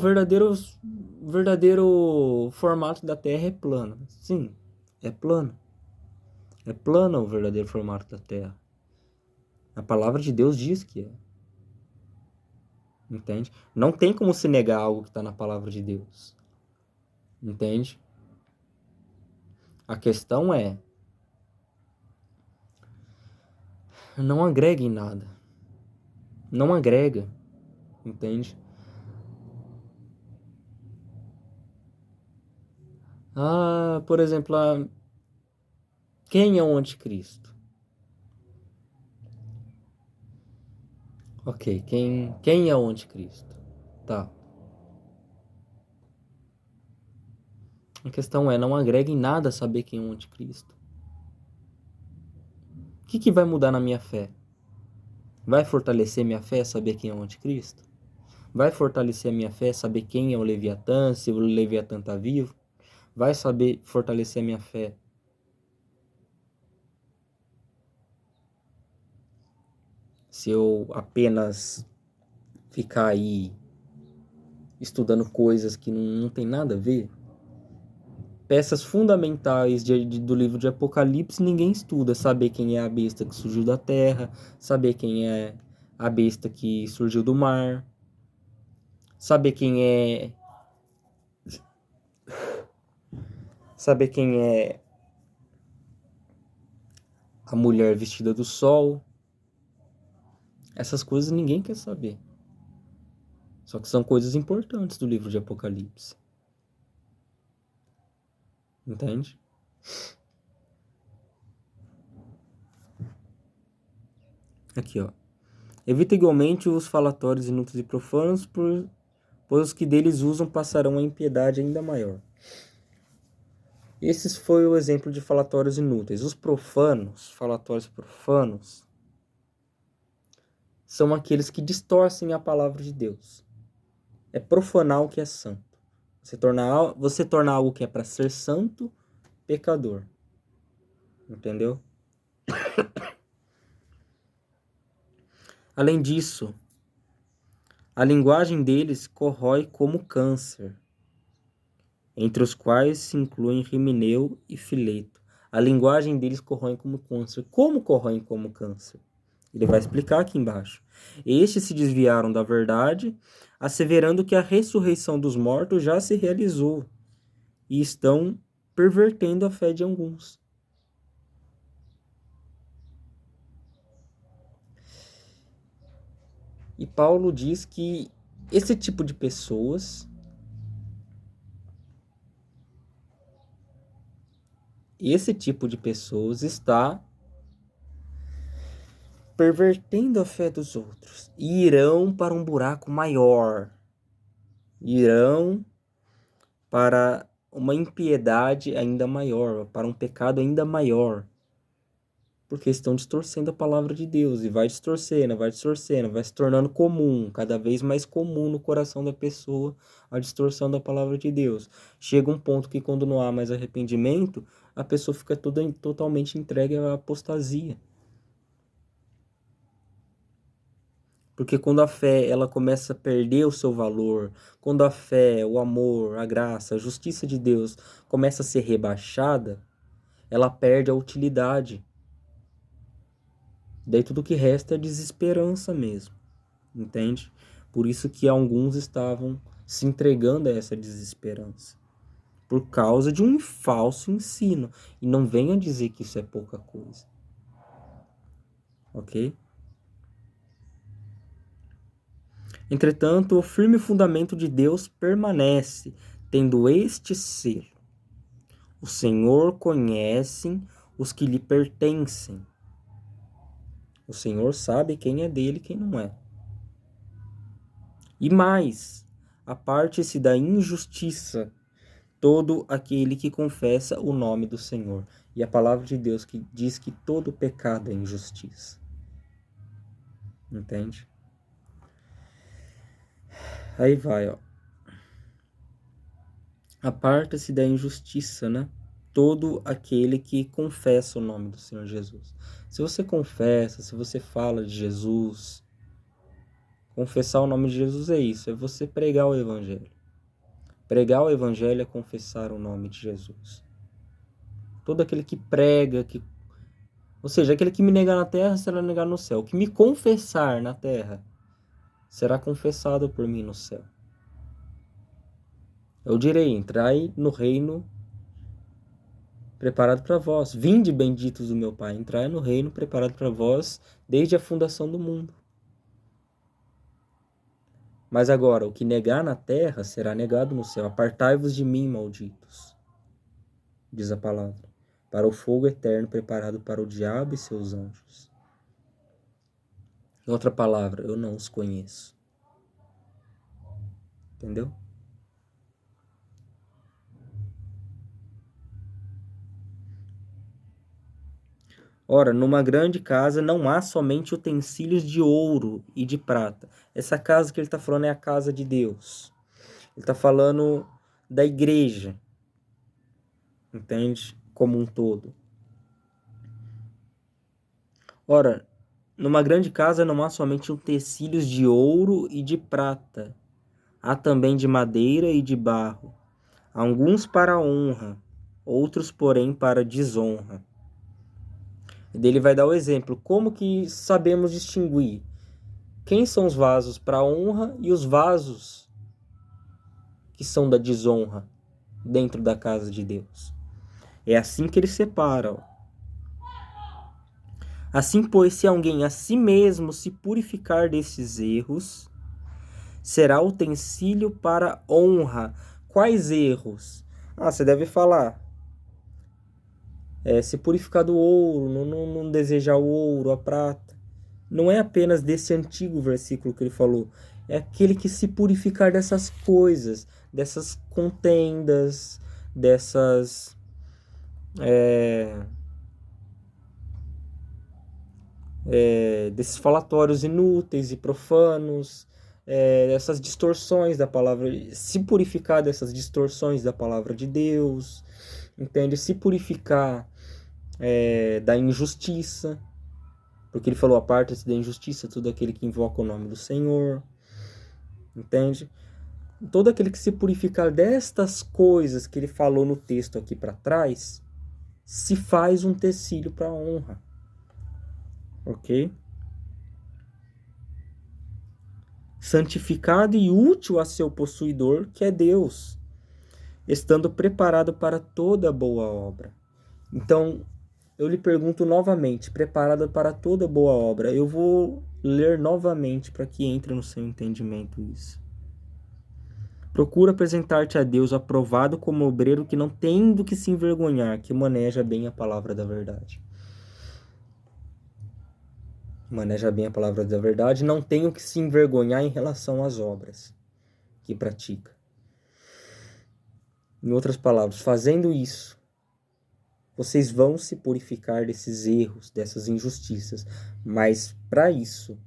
verdadeiro formato da Terra é plano. Sim, é plano. É plano o verdadeiro formato da Terra. A palavra de Deus diz que é. Entende? Não tem como se negar algo que está na palavra de Deus. Entende? A questão é, não agrega em nada. Não agrega. Entende? Por exemplo, quem é o anticristo? Ok, quem é o anticristo? Tá. A questão é, não agrega em nada saber quem é o anticristo. O que vai mudar na minha fé? Vai fortalecer minha fé saber quem é o anticristo? Vai fortalecer a minha fé saber quem é o Leviatã, se o Leviatã está vivo? Vai saber fortalecer a minha fé se eu apenas ficar aí estudando coisas que não tem nada a ver? Peças fundamentais do livro de Apocalipse ninguém estuda. Saber quem é a besta que surgiu da terra, saber quem é a besta que surgiu do mar, saber saber quem é a mulher vestida do sol. Essas coisas ninguém quer saber. Só que são coisas importantes do livro de Apocalipse. Entende? Aqui, ó. Evita igualmente os falatórios inúteis e profanos, pois os que deles usam passarão a impiedade ainda maior. Esse foi o exemplo de falatórios inúteis. Os profanos, falatórios profanos, são aqueles que distorcem a palavra de Deus. É profanar o que é santo. Você torna algo que é para ser santo, pecador. Entendeu? Além disso, a linguagem deles corrói como câncer, entre os quais se incluem Rimeneu e Fileto. A linguagem deles corrói como câncer. Como corrói como câncer? Ele vai explicar aqui embaixo. Estes se desviaram da verdade, asseverando que a ressurreição dos mortos já se realizou e estão pervertendo a fé de alguns. E Paulo diz que esse tipo de pessoas está pervertendo a fé dos outros e irão para um buraco maior. Irão para uma impiedade ainda maior, para um pecado ainda maior. Porque estão distorcendo a palavra de Deus e vai distorcendo, vai se tornando comum, cada vez mais comum no coração da pessoa a distorção da palavra de Deus. Chega um ponto que quando não há mais arrependimento, a pessoa fica totalmente entregue à apostasia. Porque quando a fé ela começa a perder o seu valor, quando a fé, o amor, a graça, a justiça de Deus começa a ser rebaixada, ela perde a utilidade. Daí tudo que resta é desesperança mesmo, entende? Por isso que alguns estavam se entregando a essa desesperança. Por causa de um falso ensino. E não venha dizer que isso é pouca coisa. Ok? Entretanto, o firme fundamento de Deus permanece, tendo este selo: o Senhor conhece os que lhe pertencem. O Senhor sabe quem é dele e quem não é. E mais, aparte-se da injustiça todo aquele que confessa o nome do Senhor. E a palavra de Deus que diz que todo pecado é injustiça. Entende? Aí vai, ó. Aparta-se da injustiça, né? Todo aquele que confessa o nome do Senhor Jesus. Se você confessa, se você fala de Jesus, confessar o nome de Jesus é isso, é você pregar o Evangelho. Pregar o Evangelho é confessar o nome de Jesus. Todo aquele que prega, ou seja, aquele que me negar na terra será negado no céu. O que me confessar na terra será confessado por mim no céu. Eu direi, entrai no reino preparado para vós. Vinde, benditos do meu Pai, entrai no reino preparado para vós desde a fundação do mundo. Mas agora, o que negar na terra será negado no céu. Apartai-vos de mim, malditos, diz a palavra, para o fogo eterno preparado para o diabo e seus anjos. Em outra palavra, eu não os conheço. Entendeu? Ora, numa grande casa não há somente utensílios de ouro e de prata. Essa casa que ele está falando é a casa de Deus. Ele está falando da igreja, entende? Como um todo. Ora, numa grande casa não há somente utensílios de ouro e de prata. Há também de madeira e de barro. Alguns para honra, outros, porém, para desonra. E dele vai dar o exemplo. Como que sabemos distinguir quem são os vasos para honra e os vasos que são da desonra dentro da casa de Deus? É assim que ele separa. Ó. Assim, pois, se alguém a si mesmo se purificar desses erros, será utensílio para honra. Quais erros? Você deve falar. Se purificar do ouro, não desejar o ouro, a prata. Não é apenas desse antigo versículo que ele falou. É aquele que se purificar dessas coisas, dessas contendas, desses falatórios inúteis e profanos, dessas distorções da palavra, se purificar dessas distorções da palavra de Deus, entende? Se purificar da injustiça, porque ele falou, aparta-se da injustiça todo aquele que invoca o nome do Senhor, entende? Todo aquele que se purificar destas coisas que ele falou no texto aqui para trás, se faz um tecido para honra, ok? Santificado e útil a seu possuidor, que é Deus, estando preparado para toda boa obra. Então, eu lhe pergunto novamente, preparado para toda boa obra. Eu vou ler novamente para que entre no seu entendimento isso. Procura apresentar-te a Deus aprovado como obreiro que não tem do que se envergonhar, que maneja bem a palavra da verdade. Maneja bem a palavra da verdade, não tem o que se envergonhar em relação às obras que pratica. Em outras palavras, fazendo isso, vocês vão se purificar desses erros, dessas injustiças, mas para isso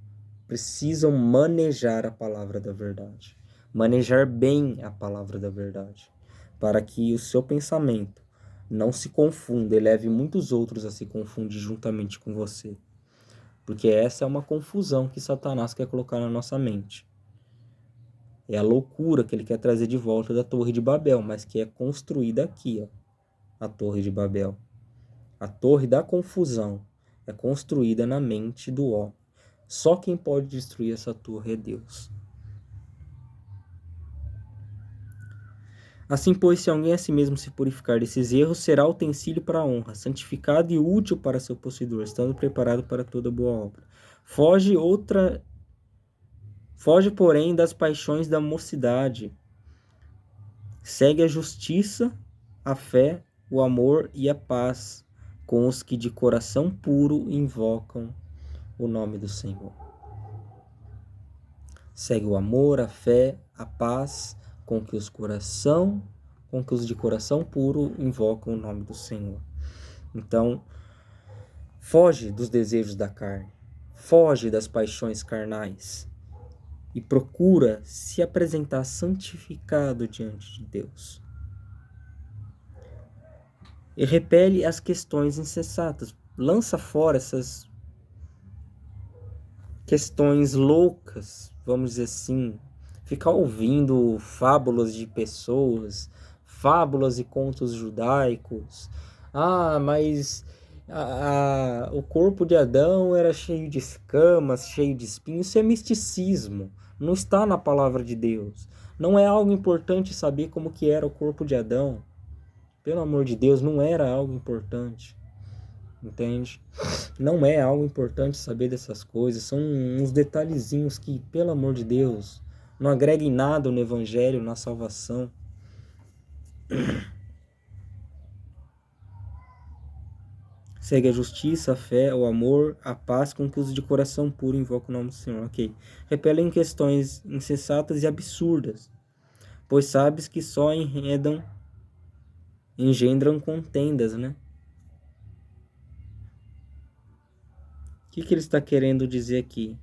precisam manejar a palavra da verdade. Manejar bem a palavra da verdade, para que o seu pensamento não se confunda e leve muitos outros a se confundir juntamente com você. Porque essa é uma confusão que Satanás quer colocar na nossa mente. É a loucura que ele quer trazer de volta da Torre de Babel, mas que é construída aqui, ó, a Torre de Babel. A Torre da confusão é construída na mente do homem. Só quem pode destruir essa torre é Deus. Assim, pois, se alguém a si mesmo se purificar desses erros, será utensílio para a honra, santificado e útil para seu possuidor, estando preparado para toda boa obra. Foge, porém, das paixões da mocidade. Segue a justiça, a fé, o amor e a paz, com os que de coração puro invocam o nome do Senhor. Segue o amor, a fé, a paz, com que os de coração puro invocam o nome do Senhor. Então, foge dos desejos da carne. foge das paixões carnais e procura se apresentar santificado diante de Deus. E repele as questões insensatas, lança fora essas questões loucas, vamos dizer assim, ficar ouvindo fábulas de pessoas, fábulas e contos judaicos. Mas o corpo de Adão era cheio de escamas, cheio de espinhos. Isso é misticismo, não está na palavra de Deus. Não é algo importante saber como que era o corpo de Adão. Pelo amor de Deus, não era algo importante. Entende? Não é algo importante saber dessas coisas. São uns detalhezinhos que, pelo amor de Deus, não agreguem nada no evangelho, na salvação. Segue a justiça, a fé, o amor, a paz com que os de coração puro invocam o nome do Senhor. Ok. Repelem questões insensatas e absurdas, pois sabes que só engendram contendas, né? O que ele está querendo dizer aqui?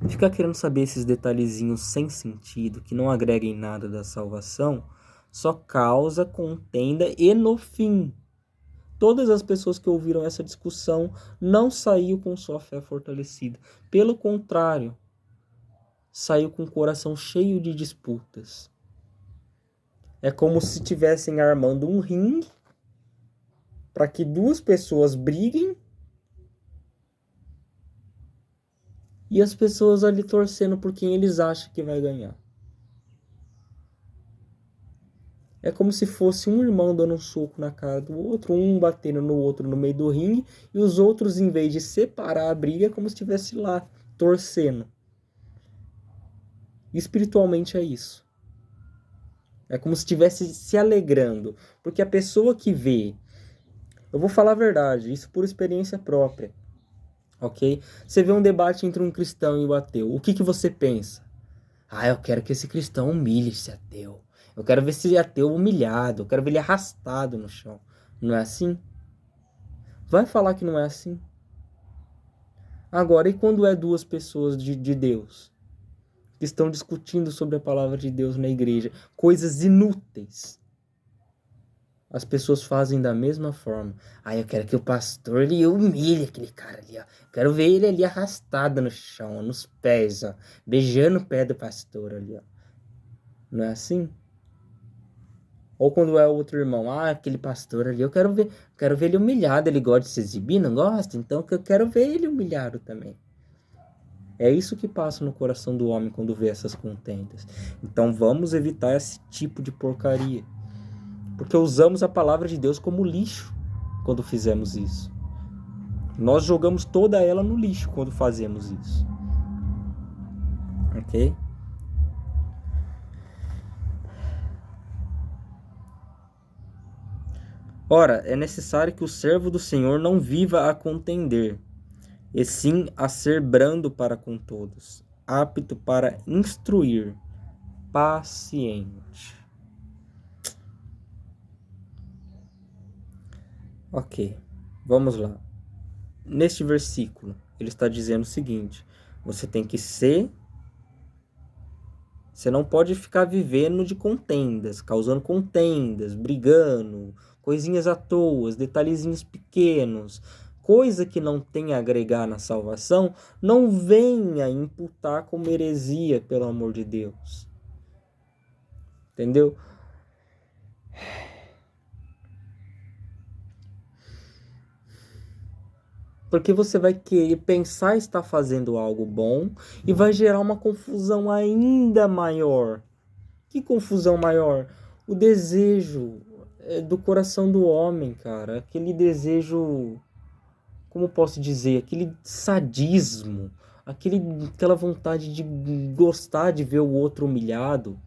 Ficar querendo saber esses detalhezinhos sem sentido, que não agreguem nada da salvação, só causa contenda e, no fim, todas as pessoas que ouviram essa discussão não saiu com sua fé fortalecida. Pelo contrário, saiu com o coração cheio de disputas. É como se estivessem armando um ringue para que duas pessoas briguem e as pessoas ali torcendo por quem eles acham que vai ganhar. É como se fosse um irmão dando um soco na cara do outro, um batendo no outro no meio do ringue, e os outros, em vez de separar a briga, é como se estivesse lá, torcendo. Espiritualmente é isso. É como se estivesse se alegrando. Porque a pessoa que vê... Eu vou falar a verdade, isso por experiência própria. Ok? Você vê um debate entre um cristão e o ateu. O que você pensa? Eu quero que esse cristão humilhe esse ateu. Eu quero ver esse ateu humilhado. Eu quero ver ele arrastado no chão. Não é assim? Vai falar que não é assim? Agora, e quando é duas pessoas de Deus que estão discutindo sobre a palavra de Deus na igreja? Coisas inúteis. As pessoas fazem da mesma forma. Eu quero que o pastor ele humilhe aquele cara ali, ó. Quero ver ele ali arrastado no chão, nos pés, ó. Beijando o pé do pastor ali, ó. Não é assim? Ou quando é outro irmão, aquele pastor ali, eu quero ver ele humilhado. Ele gosta de se exibir, não gosta? Então eu quero ver ele humilhado também. É isso que passa no coração do homem quando vê essas contendas. Então vamos evitar esse tipo de porcaria. Porque usamos a palavra de Deus como lixo quando fizemos isso. Nós jogamos toda ela no lixo quando fazemos isso. Ok? Ora, é necessário que o servo do Senhor não viva a contender, e sim a ser brando para com todos, apto para instruir, paciente. Ok, vamos lá. Neste versículo, ele está dizendo o seguinte: você tem que ser... Você não pode ficar vivendo de contendas, causando contendas, brigando, coisinhas à toa, detalhezinhos pequenos, coisa que não tem a agregar na salvação, não venha imputar como heresia, pelo amor de Deus. Entendeu? Porque você vai querer pensar estar fazendo algo bom e vai gerar uma confusão ainda maior. Que confusão maior? O desejo do coração do homem, cara. Aquele desejo, como posso dizer? Aquele sadismo. Aquela vontade de gostar de ver o outro humilhado.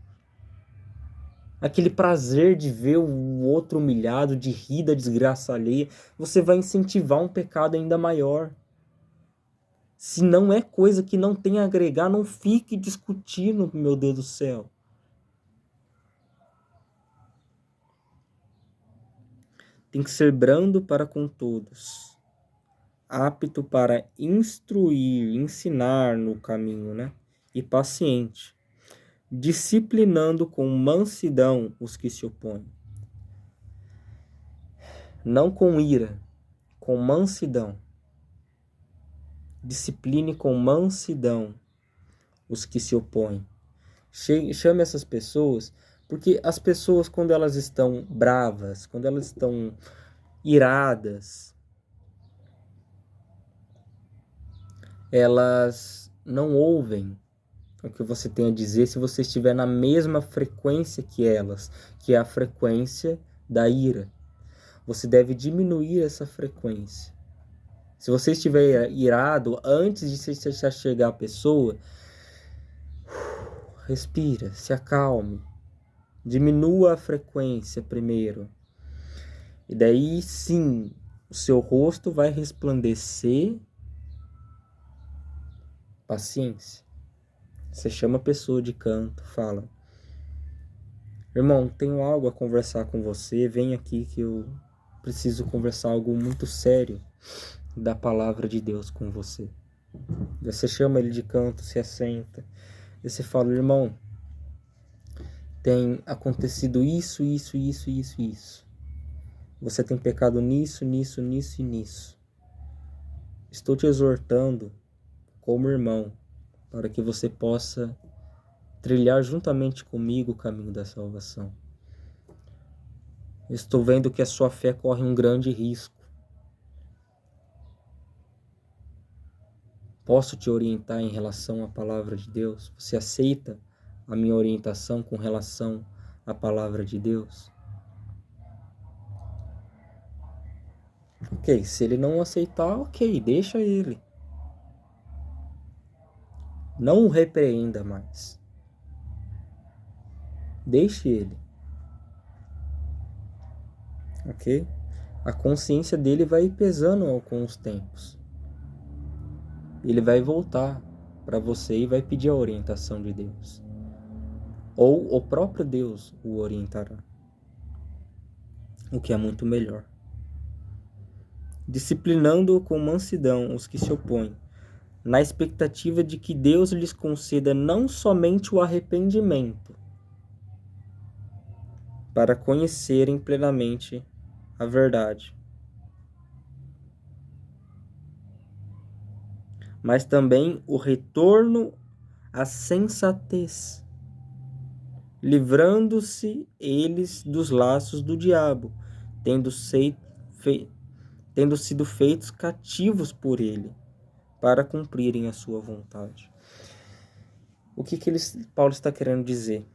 Aquele prazer de ver o outro humilhado, de rir da desgraça alheia. Você vai incentivar um pecado ainda maior. Se não é coisa que não tem a agregar, não fique discutindo, meu Deus do céu. tem que ser brando para com todos, apto para instruir, ensinar no caminho, né? E paciente, disciplinando com mansidão os que se opõem. Não com ira, com mansidão. Discipline com mansidão os que se opõem. Chame essas pessoas, porque as pessoas, quando elas estão bravas, quando elas estão iradas, elas não ouvem o que você tem a dizer se você estiver na mesma frequência que elas, que é a frequência da ira. Você deve diminuir essa frequência. Se você estiver irado, antes de você chegar à pessoa, respira, se acalme. Diminua a frequência primeiro. E daí sim, o seu rosto vai resplandecer paciência. Você chama a pessoa de canto, fala: irmão, tenho algo a conversar com você, vem aqui que eu preciso conversar algo muito sério da palavra de Deus com você. Você chama ele de canto, se assenta, e você fala: irmão, tem acontecido isso. Você tem pecado nisso e nisso. Estou te exortando como irmão, para que você possa trilhar juntamente comigo o caminho da salvação. Estou vendo que a sua fé corre um grande risco. Posso te orientar em relação à palavra de Deus? Você aceita a minha orientação com relação à palavra de Deus? Ok, se ele não aceitar, ok, deixa ele. Não o repreenda mais. Deixe ele. Ok? A consciência dele vai pesando com os tempos. Ele vai voltar para você e vai pedir a orientação de Deus. Ou o próprio Deus o orientará. O que é muito melhor. Disciplinando com mansidão os que se opõem, na expectativa de que Deus lhes conceda não somente o arrependimento, para conhecerem plenamente a verdade, mas também o retorno à sensatez, livrando-se eles dos laços do diabo, tendo sido feitos cativos por ele, para cumprirem a sua vontade. O que Paulo está querendo dizer?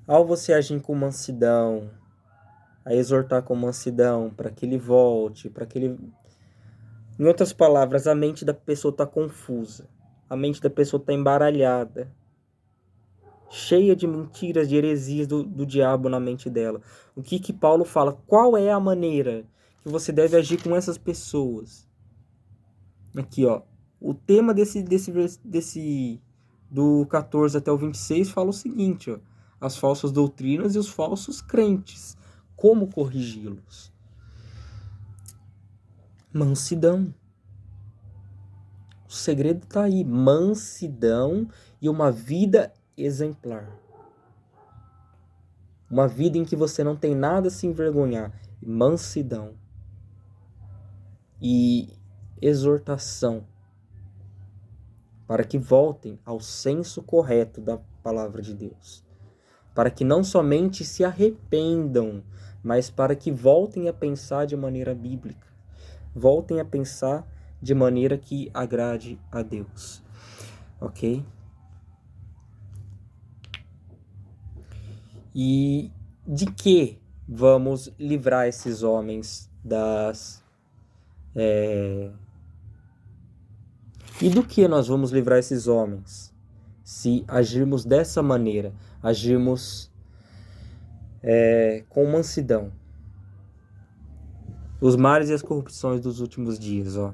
Ao você agir com mansidão, a exortar com mansidão, para que ele volte, para que ele... Em outras palavras, a mente da pessoa está confusa, a mente da pessoa está embaralhada, cheia de mentiras, de heresias do diabo na mente dela. O que Paulo fala? Qual é a maneira que você deve agir com essas pessoas? Aqui, ó, o tema do 14 até o 26 fala o seguinte, ó: as falsas doutrinas e os falsos crentes. Como corrigi-los? Mansidão. O segredo está aí. Mansidão e uma vida exemplar. Uma vida em que você não tem nada a se envergonhar. Mansidão. E exortação. Para que voltem ao senso correto da palavra de Deus. Para que não somente se arrependam, mas para que voltem a pensar de maneira bíblica. Voltem a pensar de maneira que agrade a Deus. Ok? E de que vamos livrar esses homens das... E do que nós vamos livrar esses homens? Se agirmos dessa maneira, agirmos com mansidão. Os males e as corrupções dos últimos dias, ó.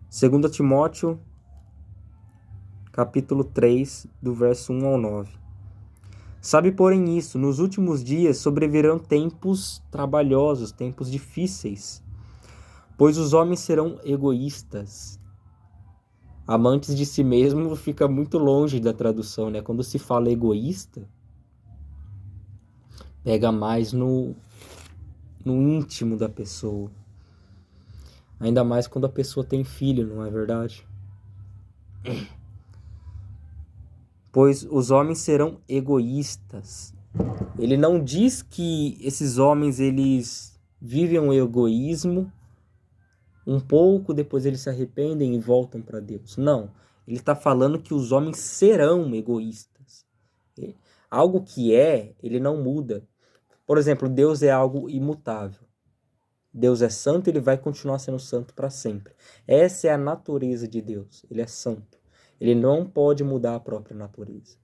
2 Timóteo, capítulo 3, do verso 1 ao 9. Sabe, porém, isso, nos últimos dias sobrevirão tempos trabalhosos, tempos difíceis, pois os homens serão egoístas. Amantes de si mesmo fica muito longe da tradução, né? Quando se fala egoísta, pega mais no íntimo da pessoa. Ainda mais quando a pessoa tem filho, não é verdade? Pois os homens serão egoístas. Ele não diz que esses homens, eles vivem um egoísmo um pouco, depois eles se arrependem e voltam para Deus. Não. Ele está falando que os homens serão egoístas. Algo que ele não muda. Por exemplo, Deus é algo imutável. Deus é santo, ele vai continuar sendo santo para sempre. Essa é a natureza de Deus. Ele é santo. Ele não pode mudar a própria natureza.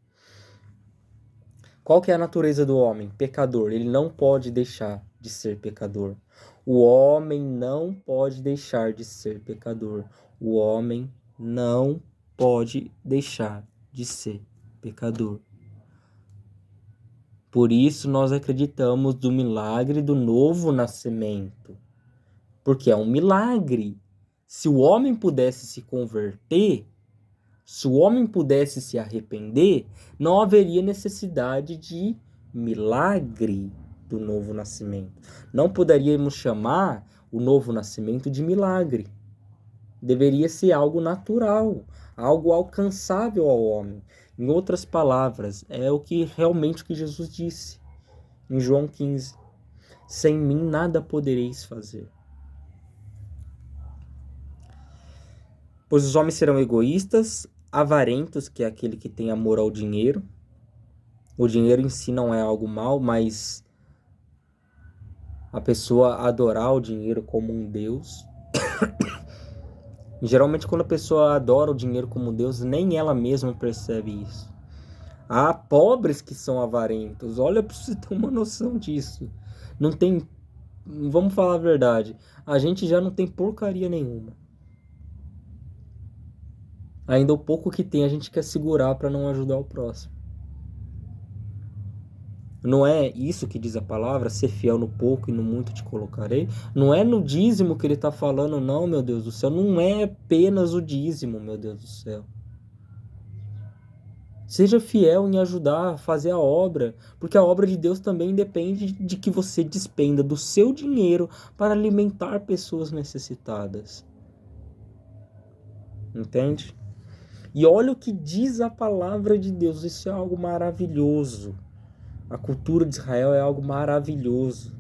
Qual que é a natureza do homem? Pecador. Ele não pode deixar de ser pecador. O homem não pode deixar de ser pecador. O homem não pode deixar de ser pecador. Por isso nós acreditamos no milagre do novo nascimento. Porque é um milagre. Se o homem pudesse se converter, se o homem pudesse se arrepender, não haveria necessidade de milagre do novo nascimento. Não poderíamos chamar o novo nascimento de milagre. Deveria ser algo natural, algo alcançável ao homem. Em outras palavras, é o que realmente que Jesus disse em João 15. Sem mim nada podereis fazer. Pois os homens serão egoístas, avarentos, que é aquele que tem amor ao dinheiro. O dinheiro em si não é algo mal, mas a pessoa adorar o dinheiro como um Deus. Geralmente quando a pessoa adora o dinheiro como Deus, nem ela mesma percebe isso. Há pobres que são avarentos. Olha, para você ter uma noção disso. Não tem... Vamos falar a verdade. A gente já não tem porcaria nenhuma. Ainda o pouco que tem a gente quer segurar para não ajudar o próximo. Não é isso que diz a palavra, ser fiel no pouco e no muito te colocarei? Não é no dízimo que ele está falando, não, meu Deus do céu. Não é apenas o dízimo, meu Deus do céu. Seja fiel em ajudar a fazer a obra, porque a obra de Deus também depende de que você despenda do seu dinheiro para alimentar pessoas necessitadas. Entende? E olha o que diz a palavra de Deus, isso é algo maravilhoso. A cultura de Israel é algo maravilhoso.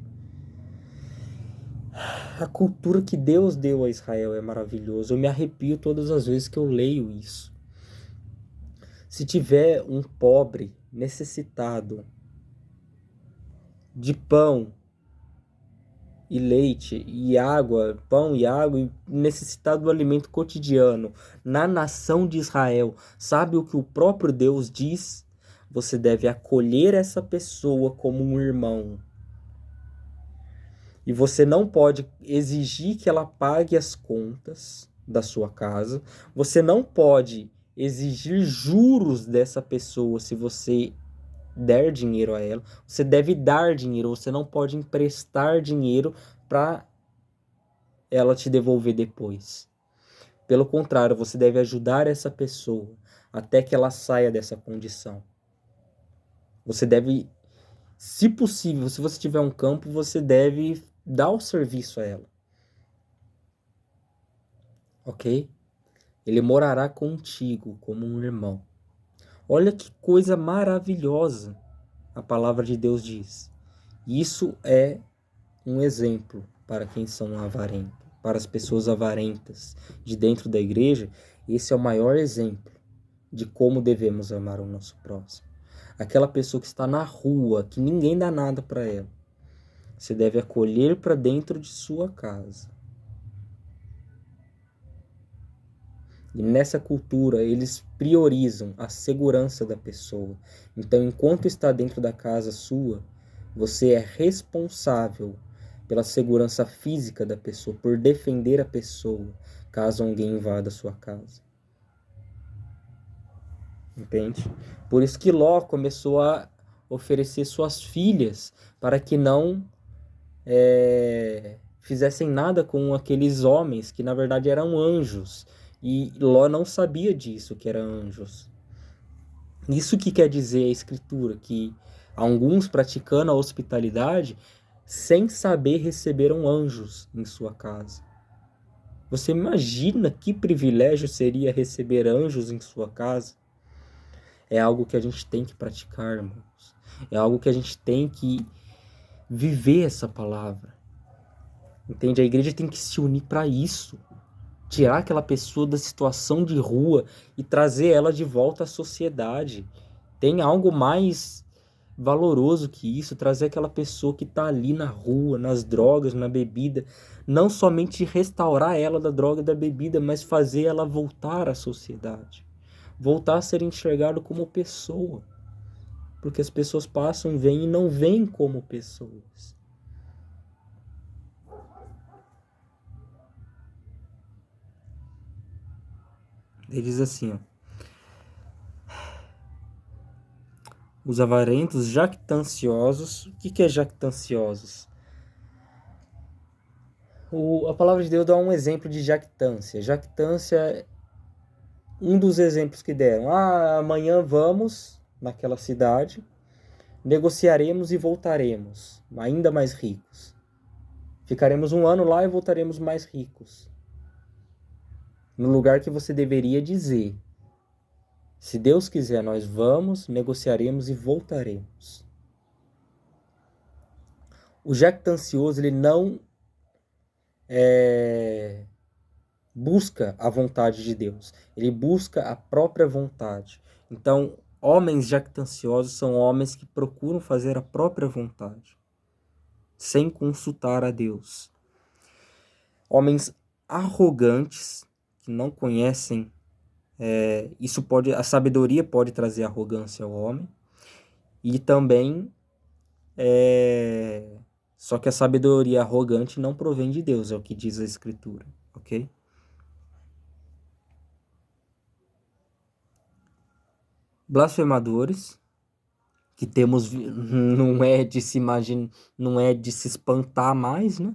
A cultura que Deus deu a Israel é maravilhosa. Eu me arrepio todas as vezes que eu leio isso. Se tiver um pobre necessitado de pão e leite e água, pão e água, e necessitado do alimento cotidiano na nação de Israel, sabe o que o próprio Deus diz? Você deve acolher essa pessoa como um irmão. E você não pode exigir que ela pague as contas da sua casa. Você não pode exigir juros dessa pessoa se você der dinheiro a ela. Você deve dar dinheiro. Você não pode emprestar dinheiro para ela te devolver depois. Pelo contrário, você deve ajudar essa pessoa até que ela saia dessa condição. Você deve, se possível, se você tiver um campo, você deve dar o serviço a ela. Ok? Ele morará contigo como um irmão. Olha que coisa maravilhosa a palavra de Deus diz. Isso é um exemplo para quem são avarentos, para as pessoas avarentas de dentro da igreja. Esse é o maior exemplo de como devemos amar o nosso próximo. Aquela pessoa que está na rua, que ninguém dá nada para ela, você deve acolher para dentro de sua casa. E nessa cultura, eles priorizam a segurança da pessoa. Então, enquanto está dentro da casa sua, você é responsável pela segurança física da pessoa, por defender a pessoa, caso alguém invada a sua casa. Entende? Por isso que Ló começou a oferecer suas filhas para que não fizessem nada com aqueles homens que na verdade eram anjos. E Ló não sabia disso, que eram anjos. Isso que quer dizer a Escritura, que alguns praticando a hospitalidade sem saber receberam anjos em sua casa. Você imagina que privilégio seria receber anjos em sua casa? É algo que a gente tem que praticar, irmãos. É algo que a gente tem que viver essa palavra. Entende? A igreja tem que se unir para isso. Tirar aquela pessoa da situação de rua e trazer ela de volta à sociedade. Tem algo mais valoroso que isso, trazer aquela pessoa que está ali na rua, nas drogas, na bebida, não somente restaurar ela da droga e da bebida, mas fazer ela voltar à sociedade, voltar a ser enxergado como pessoa, porque as pessoas passam, vêm e não veem como pessoas. Ele diz assim, ó, os avarentos jactanciosos. O que é jactanciosos? A palavra de Deus dá um exemplo de jactância. Jactância, um dos exemplos que deram. Amanhã vamos naquela cidade, negociaremos e voltaremos, ainda mais ricos. Ficaremos um ano lá e voltaremos mais ricos. No lugar que você deveria dizer, se Deus quiser, nós vamos, negociaremos e voltaremos. O jactancioso, ele não busca a vontade de Deus. Ele busca a própria vontade. Então, homens jactanciosos são homens que procuram fazer a própria vontade, sem consultar a Deus. Homens arrogantes, que não conhecem, a sabedoria pode trazer arrogância ao homem, e também, só que a sabedoria arrogante não provém de Deus, é o que diz a Escritura, ok? Blasfemadores, que temos, não é de se imaginar, não é de se espantar mais, né?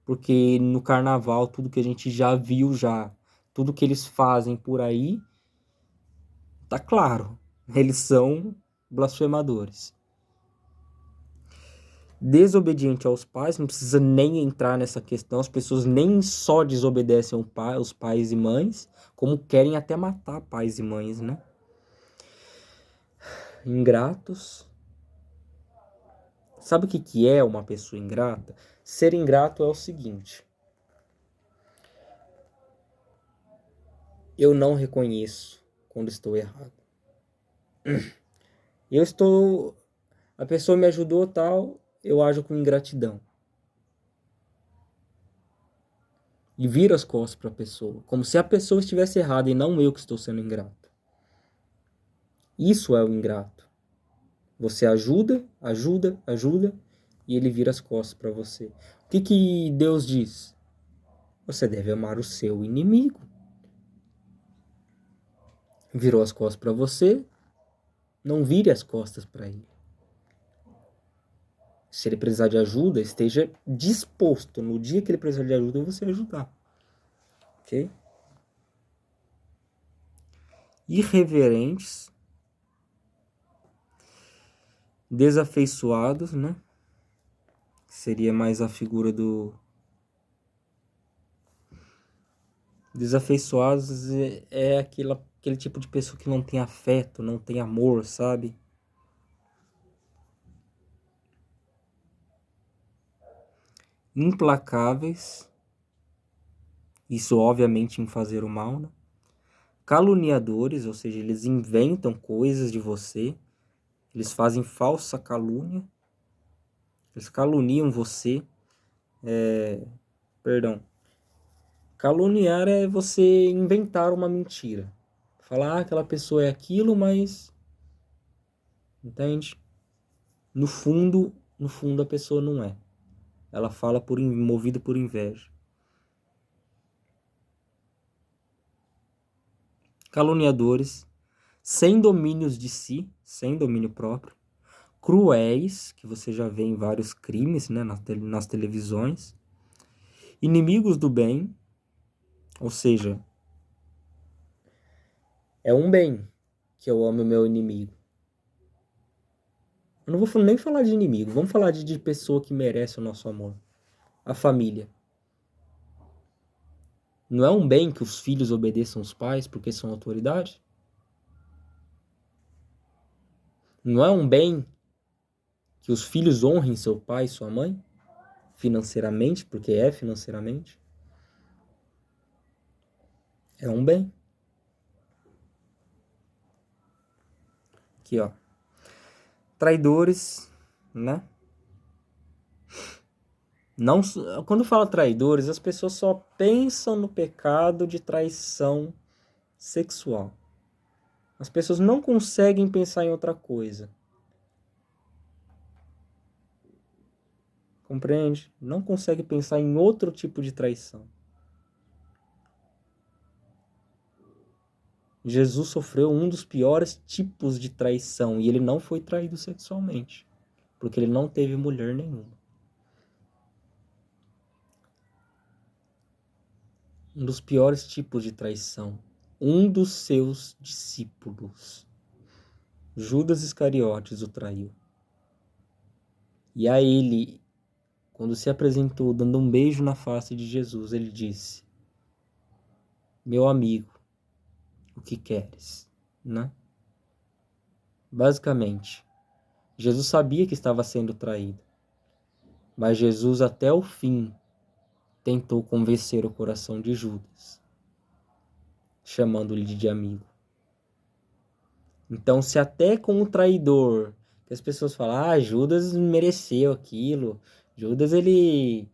Porque no carnaval, tudo que a gente já viu tudo que eles fazem por aí, tá claro, eles são blasfemadores. Desobediente aos pais, não precisa nem entrar nessa questão, as pessoas nem só desobedecem aos pais e mães, como querem até matar pais e mães, né? Ingratos. Sabe o que é uma pessoa ingrata? Ser ingrato é o seguinte: eu não reconheço quando estou errado. A pessoa me ajudou, tal, eu ajo com ingratidão. E viro as costas para a pessoa, como se a pessoa estivesse errada e não eu que estou sendo ingrato. Isso é o ingrato. Você ajuda, e ele vira as costas para você. O que Deus diz? Você deve amar o seu inimigo. Virou as costas para você, não vire as costas para ele. Se ele precisar de ajuda, esteja disposto, no dia que ele precisar de ajuda, você ajudar. Ok? Irreverentes, desafeiçoados, né? Seria mais a figura do... Desafeiçoados é aquele tipo de pessoa que não tem afeto, não tem amor, sabe? Implacáveis, isso obviamente em fazer o mal, né? Caluniadores, ou seja, eles inventam coisas de você, eles fazem falsa calúnia, eles caluniam você, caluniar é você inventar uma mentira, falar aquela pessoa é aquilo, mas, entende? No fundo a pessoa não é. Ela fala movida por inveja. Caluniadores, sem domínios de si, sem domínio próprio, cruéis, que você já vê em vários crimes, né, nas televisões. Inimigos do bem, ou seja, é um bem que eu amo o meu inimigo. Eu não vou nem falar de inimigo, vamos falar de pessoa que merece o nosso amor. A família. Não é um bem que os filhos obedeçam os pais porque são autoridade? Não é um bem que os filhos honrem seu pai e sua mãe? Financeiramente, porque é financeiramente? É um bem. Aqui, ó. Traidores, né? Não, quando fala traidores, as pessoas só pensam no pecado de traição sexual. As pessoas não conseguem pensar em outra coisa. Compreende? Não conseguem pensar em outro tipo de traição. Jesus sofreu um dos piores tipos de traição e ele não foi traído sexualmente, porque ele não teve mulher nenhuma. Um dos piores tipos de traição. Um dos seus discípulos, Judas Iscariotes, o traiu. E a ele, quando se apresentou dando um beijo na face de Jesus, ele disse: meu amigo, o que queres? Né? Basicamente, Jesus sabia que estava sendo traído, mas Jesus até o fim tentou convencer o coração de Judas, chamando-lhe de amigo. Então, se até com o traidor, que as pessoas falam, Judas mereceu aquilo, Judas ele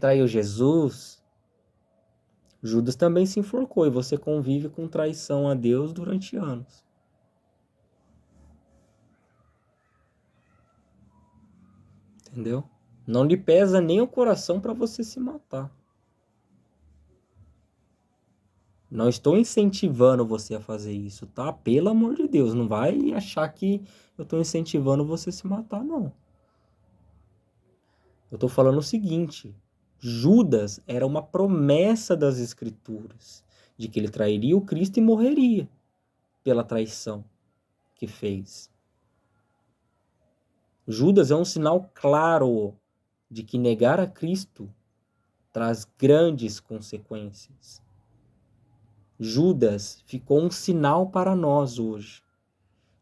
traiu Jesus, Judas também se enforcou e você convive com traição a Deus durante anos. Entendeu? Não lhe pesa nem o coração para você se matar. Não estou incentivando você a fazer isso, tá? Pelo amor de Deus, não vai achar que eu estou incentivando você a se matar, não. Eu estou falando o seguinte: Judas era uma promessa das Escrituras de que ele trairia o Cristo e morreria pela traição que fez. Judas é um sinal claro de que negar a Cristo traz grandes consequências. Judas ficou um sinal para nós hoje,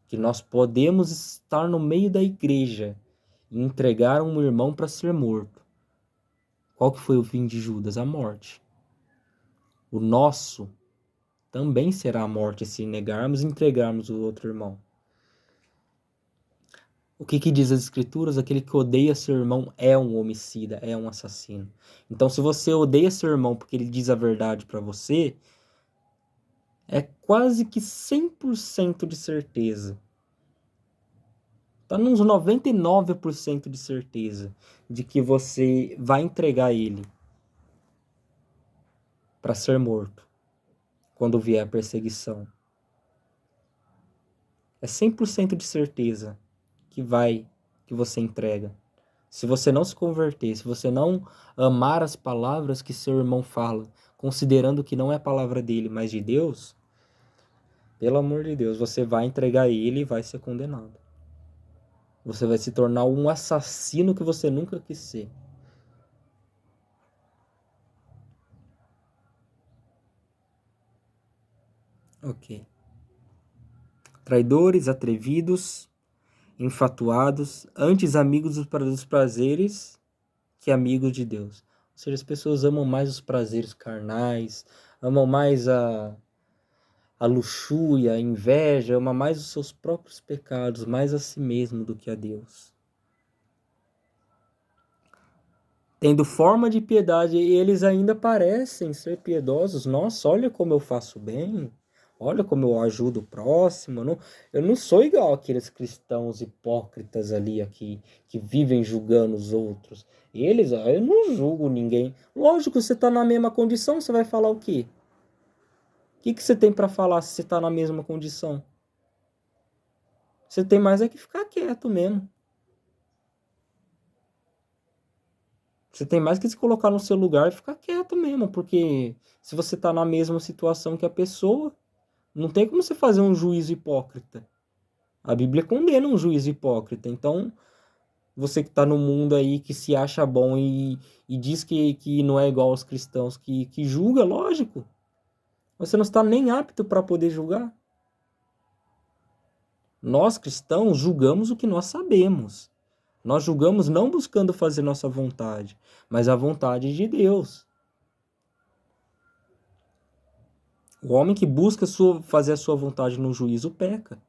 que nós podemos estar no meio da igreja e entregar um irmão para ser morto. Qual que foi o fim de Judas? A morte. O nosso também será a morte se negarmos e entregarmos o outro irmão. O que diz as Escrituras? Aquele que odeia seu irmão é um homicida, é um assassino. Então, se você odeia seu irmão porque ele diz a verdade para você, é quase que 100% de certeza. Tá nos 99% de certeza de que você vai entregar ele para ser morto quando vier a perseguição. É 100% de certeza que você entrega. Se você não se converter, se você não amar as palavras que seu irmão fala, considerando que não é a palavra dele, mas de Deus, pelo amor de Deus, você vai entregar ele e vai ser condenado. Você vai se tornar um assassino que você nunca quis ser. Ok. Traidores, atrevidos, enfatuados, antes amigos dos prazeres que amigos de Deus. Ou seja, as pessoas amam mais os prazeres carnais, amam mais a luxúria, a inveja, amam mais os seus próprios pecados, mais a si mesmo do que a Deus. Tendo forma de piedade, eles ainda parecem ser piedosos. Nossa, olha como eu faço bem. Olha como eu ajudo o próximo. Eu não sou igual aqueles cristãos hipócritas ali aqui, que vivem julgando os outros. Eles, eu não julgo ninguém. Lógico, você está na mesma condição, você vai falar o quê? O que você tem para falar se você está na mesma condição? Você tem mais é que ficar quieto mesmo. Você tem mais que se colocar no seu lugar e ficar quieto mesmo, porque se você tá na mesma situação que a pessoa, não tem como você fazer um juízo hipócrita. A Bíblia condena um juízo hipócrita. Então, você que tá no mundo aí, que se acha bom e diz que não é igual aos cristãos, que julga, lógico. Você não está nem apto para poder julgar. Nós cristãos julgamos o que nós sabemos. Nós julgamos não buscando fazer nossa vontade, mas a vontade de Deus. O homem que busca fazer a sua vontade no juízo peca.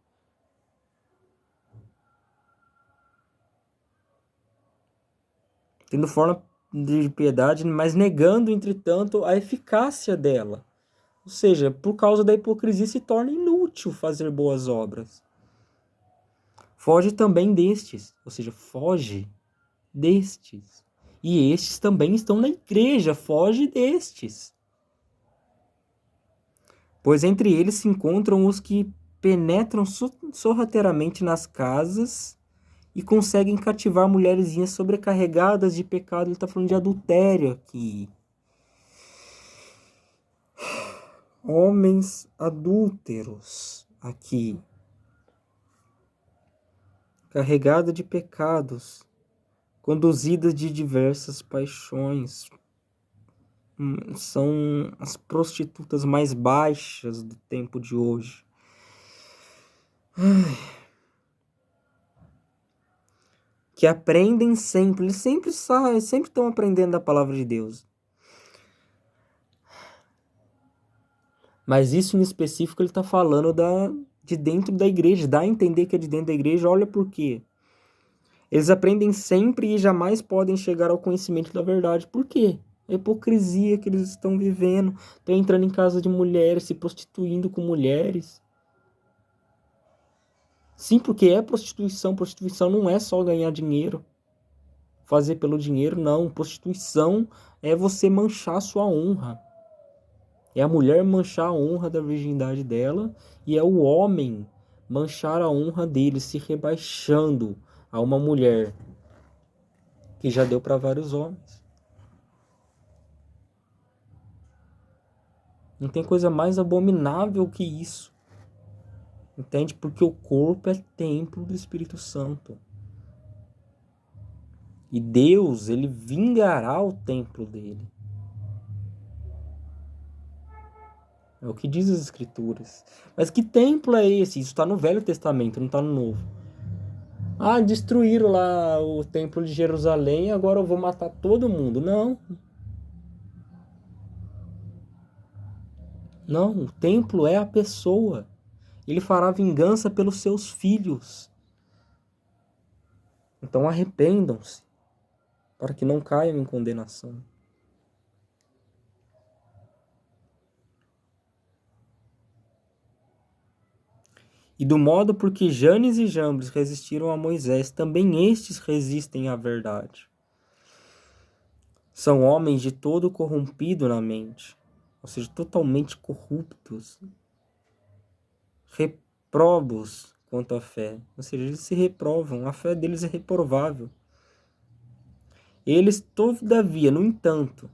Tendo forma de piedade, mas negando, entretanto, a eficácia dela. Ou seja, por causa da hipocrisia se torna inútil fazer boas obras. Foge também destes, ou seja, foge destes. E estes também estão na igreja, foge destes. Pois entre eles se encontram os que penetram sorrateiramente nas casas e conseguem cativar mulherzinhas sobrecarregadas de pecado. Ele está falando de adultério aqui. Homens adúlteros aqui. Carregada de pecados, conduzida de diversas paixões. São as prostitutas mais baixas do tempo de hoje. Que aprendem sempre, eles sempre sabem, sempre estão aprendendo a palavra de Deus. Mas isso em específico ele está falando de dentro da igreja, dá a entender que é de dentro da igreja, olha por quê. Eles aprendem sempre e jamais podem chegar ao conhecimento da verdade. Por quê? A hipocrisia que eles estão vivendo, estão entrando em casa de mulheres, se prostituindo com mulheres. Sim, porque é prostituição. Prostituição não é só ganhar dinheiro, fazer pelo dinheiro, não. Prostituição é você manchar sua honra. É a mulher manchar a honra da virgindade dela e é o homem manchar a honra dele, se rebaixando a uma mulher que já deu para vários homens. Não tem coisa mais abominável que isso. Entende? Porque o corpo é templo do Espírito Santo. E Deus, ele vingará o templo dele. É o que diz as Escrituras. Mas que templo é esse? Isso está no Velho Testamento, não está no Novo. Ah, destruíram lá o templo de Jerusalém, agora eu vou matar todo mundo. Não. Não, o templo é a pessoa. Ele fará vingança pelos seus filhos. Então arrependam-se, para que não caiam em condenação. E do modo por que Janes e Jambres resistiram a Moisés, também estes resistem à verdade. São homens de todo corrompido na mente, ou seja, totalmente corruptos, reprobos quanto à fé, ou seja, eles se reprovam, a fé deles é reprovável. Eles, todavia, no entanto,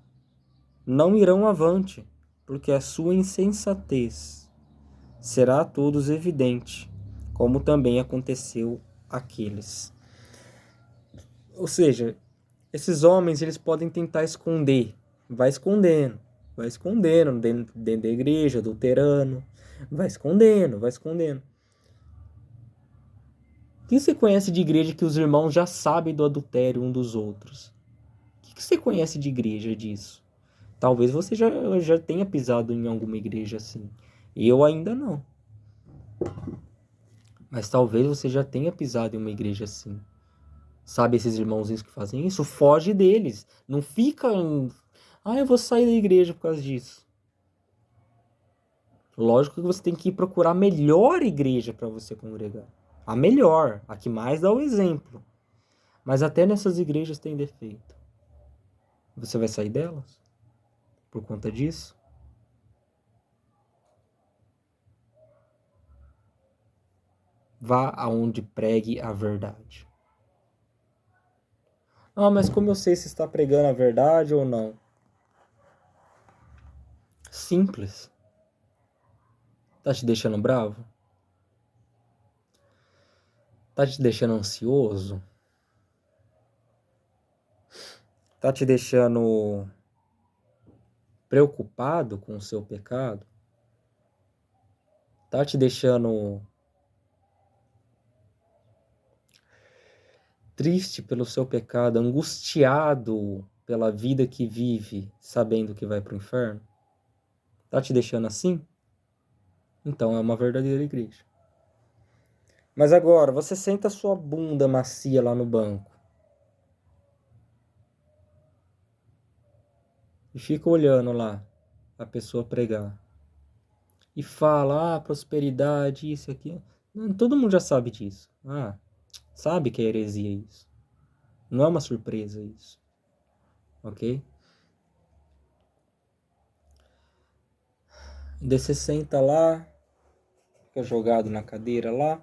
não irão avante, porque a sua insensatez será a todos evidente, como também aconteceu àqueles. Ou seja, esses homens, eles podem tentar esconder, vai escondendo dentro da igreja, adulterando, vai escondendo. O que você conhece de igreja que os irmãos já sabem do adultério um dos outros? O que você conhece de igreja disso? Talvez você já tenha pisado em alguma igreja assim. Eu ainda não. Mas talvez você já tenha pisado em uma igreja assim. Sabe esses irmãozinhos que fazem isso? Foge deles. Não fica eu vou sair da igreja por causa disso. Lógico que você tem que ir procurar a melhor igreja para você congregar. A melhor, a que mais dá o exemplo. Mas até nessas igrejas tem defeito. Você vai sair delas? Por conta disso? Vá aonde pregue a verdade. Ah, mas como eu sei se está pregando a verdade ou não? Simples. Tá te deixando bravo? Tá te deixando ansioso? Tá te deixando preocupado com o seu pecado? Tá te deixando triste pelo seu pecado, angustiado pela vida que vive, sabendo que vai para o inferno? Tá te deixando assim? Então é uma verdadeira igreja. Mas agora, você senta sua bunda macia lá no banco e fica olhando lá a pessoa pregar. E fala, prosperidade, isso e aquilo. Todo mundo já sabe disso. Sabe que é heresia isso. Não é uma surpresa isso. Ok? Daí você senta lá, fica jogado na cadeira lá.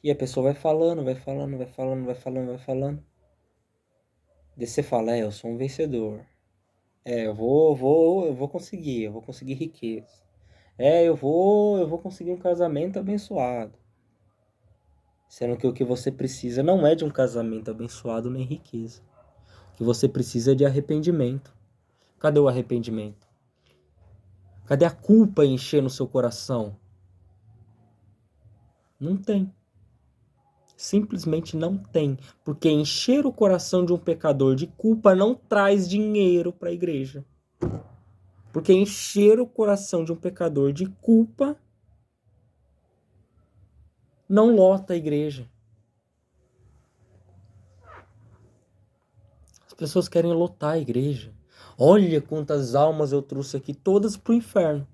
E a pessoa vai falando, vai falando, vai falando, vai falando, vai falando. Daí você fala, eu sou um vencedor. Eu vou conseguir riqueza. Eu vou conseguir um casamento abençoado. Sendo que o que você precisa não é de um casamento abençoado nem riqueza. O que você precisa é de arrependimento. Cadê o arrependimento? Cadê a culpa enchendo o seu coração? Não tem. Simplesmente não tem. Porque encher o coração de um pecador de culpa não traz dinheiro para a igreja. Porque encher o coração de um pecador de culpa não lota a igreja. As pessoas querem lotar a igreja. Olha quantas almas eu trouxe aqui, todas pro inferno.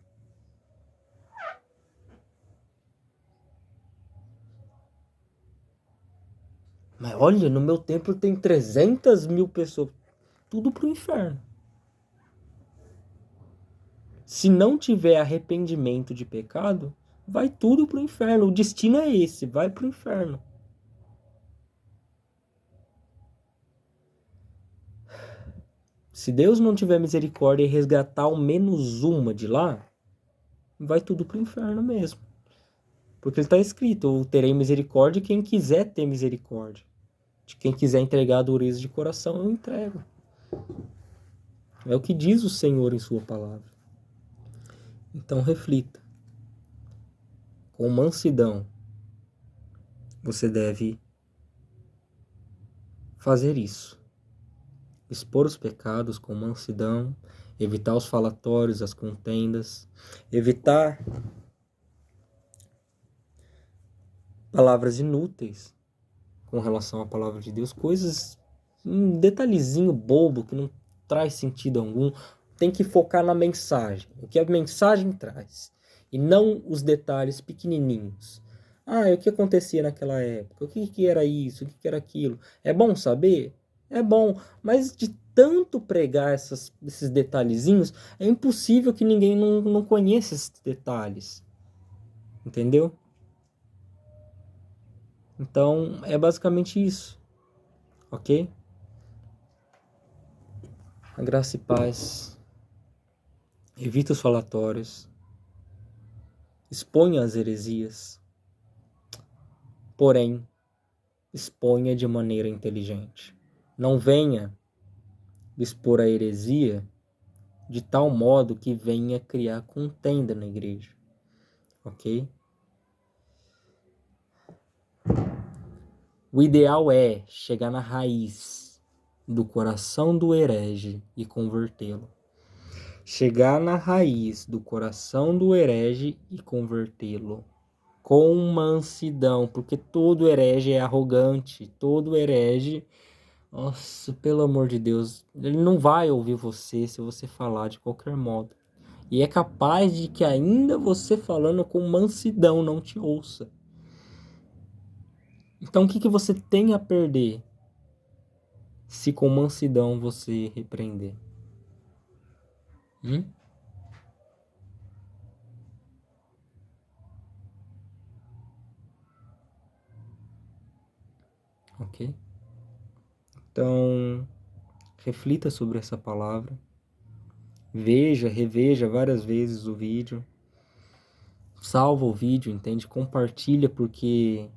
Mas olha, no meu templo tem 300.000 pessoas. Tudo pro inferno. Se não tiver arrependimento de pecado, vai tudo pro inferno. O destino é esse, vai pro inferno. Se Deus não tiver misericórdia e resgatar ao menos uma de lá, vai tudo pro inferno mesmo. Porque está escrito, eu terei misericórdia de quem quiser ter misericórdia. De quem quiser entregar a dureza de coração, eu entrego. É o que diz o Senhor em sua palavra. Então reflita. Com mansidão, você deve fazer isso. Expor os pecados com mansidão, evitar os falatórios, as contendas, evitar palavras inúteis com relação à palavra de Deus, coisas, um detalhezinho bobo que não traz sentido algum. Tem que focar na mensagem, o que a mensagem traz, e não os detalhes pequenininhos. O que acontecia naquela época? O que era isso? O que era aquilo? É bom saber? É bom, mas de tanto pregar esses detalhezinhos, é impossível que ninguém não conheça esses detalhes. Entendeu? Então, é basicamente isso, ok? A graça e paz. Evita os falatórios. Exponha as heresias. Porém, exponha de maneira inteligente. Não venha expor a heresia de tal modo que venha criar contenda na igreja. Ok? O ideal é chegar na raiz do coração do herege e convertê-lo. Chegar na raiz do coração do herege e convertê-lo. Com mansidão, porque todo herege é arrogante, todo herege, nossa, pelo amor de Deus, ele não vai ouvir você se você falar de qualquer modo. E é capaz de que ainda você falando com mansidão não te ouça. Então o que você tem a perder se com mansidão você repreender? Ok? Então, reflita sobre essa palavra. Veja, reveja várias vezes o vídeo. Salva o vídeo, entende? Compartilha, porque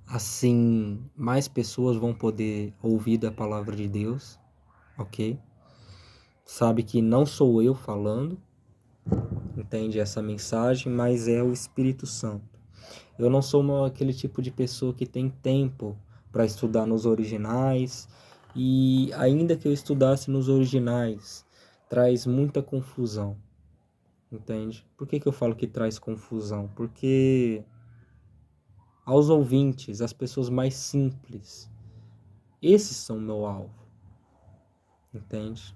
assim mais pessoas vão poder ouvir da palavra de Deus, ok? Sabe que não sou eu falando, entende essa mensagem, mas é o Espírito Santo. Eu não sou aquele tipo de pessoa que tem tempo para estudar nos originais, e ainda que eu estudasse nos originais, traz muita confusão, entende? Por que eu falo que traz confusão? Porque aos ouvintes, as pessoas mais simples, esses são meu alvo, entende?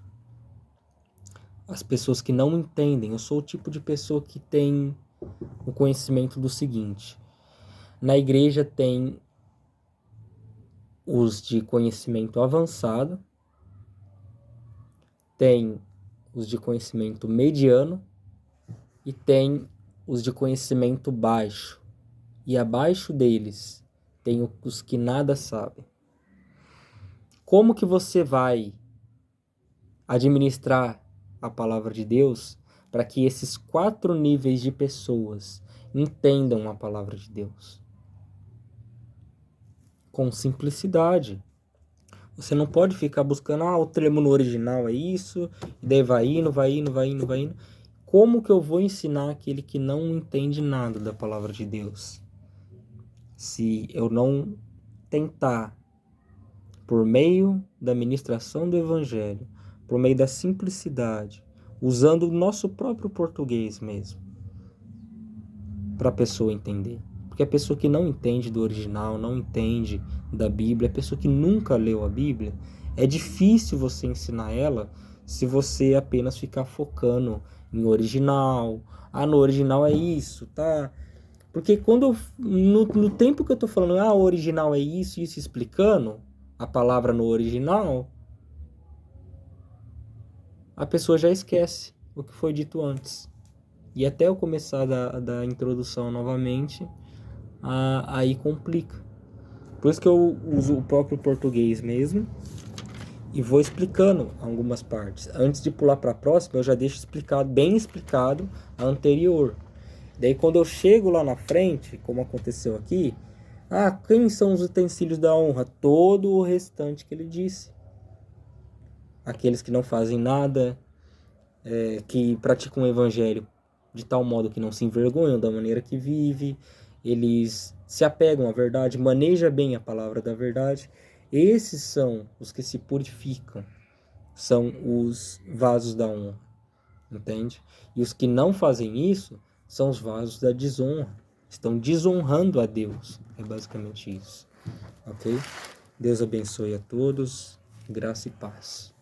As pessoas que não entendem, eu sou o tipo de pessoa que tem o conhecimento do seguinte: na igreja tem os de conhecimento avançado, tem os de conhecimento mediano e tem os de conhecimento baixo. E abaixo deles tem os que nada sabem. Como que você vai administrar a palavra de Deus para que esses 4 níveis de pessoas entendam a palavra de Deus? Com simplicidade. Você não pode ficar buscando, o termo no original é isso, e daí vai indo, vai indo, vai indo, vai indo. Como que eu vou ensinar aquele que não entende nada da palavra de Deus? Se eu não tentar, por meio da ministração do Evangelho, por meio da simplicidade, usando o nosso próprio português mesmo, para a pessoa entender. Porque a pessoa que não entende do original, não entende da Bíblia, a pessoa que nunca leu a Bíblia, é difícil você ensinar ela se você apenas ficar focando em original. No original é isso, tá? Porque quando no tempo que eu tô falando, o original é isso, explicando a palavra no original, a pessoa já esquece o que foi dito antes. E até eu começar da introdução novamente, aí complica. Por isso que eu uso o próprio português mesmo e vou explicando algumas partes. Antes de pular para a próxima, eu já deixo explicado, bem explicado a anterior. Daí quando eu chego lá na frente, como aconteceu aqui, quem são os utensílios da honra? Todo o restante que ele disse. Aqueles que não fazem nada, que praticam o evangelho de tal modo que não se envergonham da maneira que vive, eles se apegam à verdade, manejam bem a palavra da verdade. Esses são os que se purificam, são os vasos da honra, entende? E os que não fazem isso são os vasos da desonra, estão desonrando a Deus, é basicamente isso, ok? Deus abençoe a todos, graça e paz.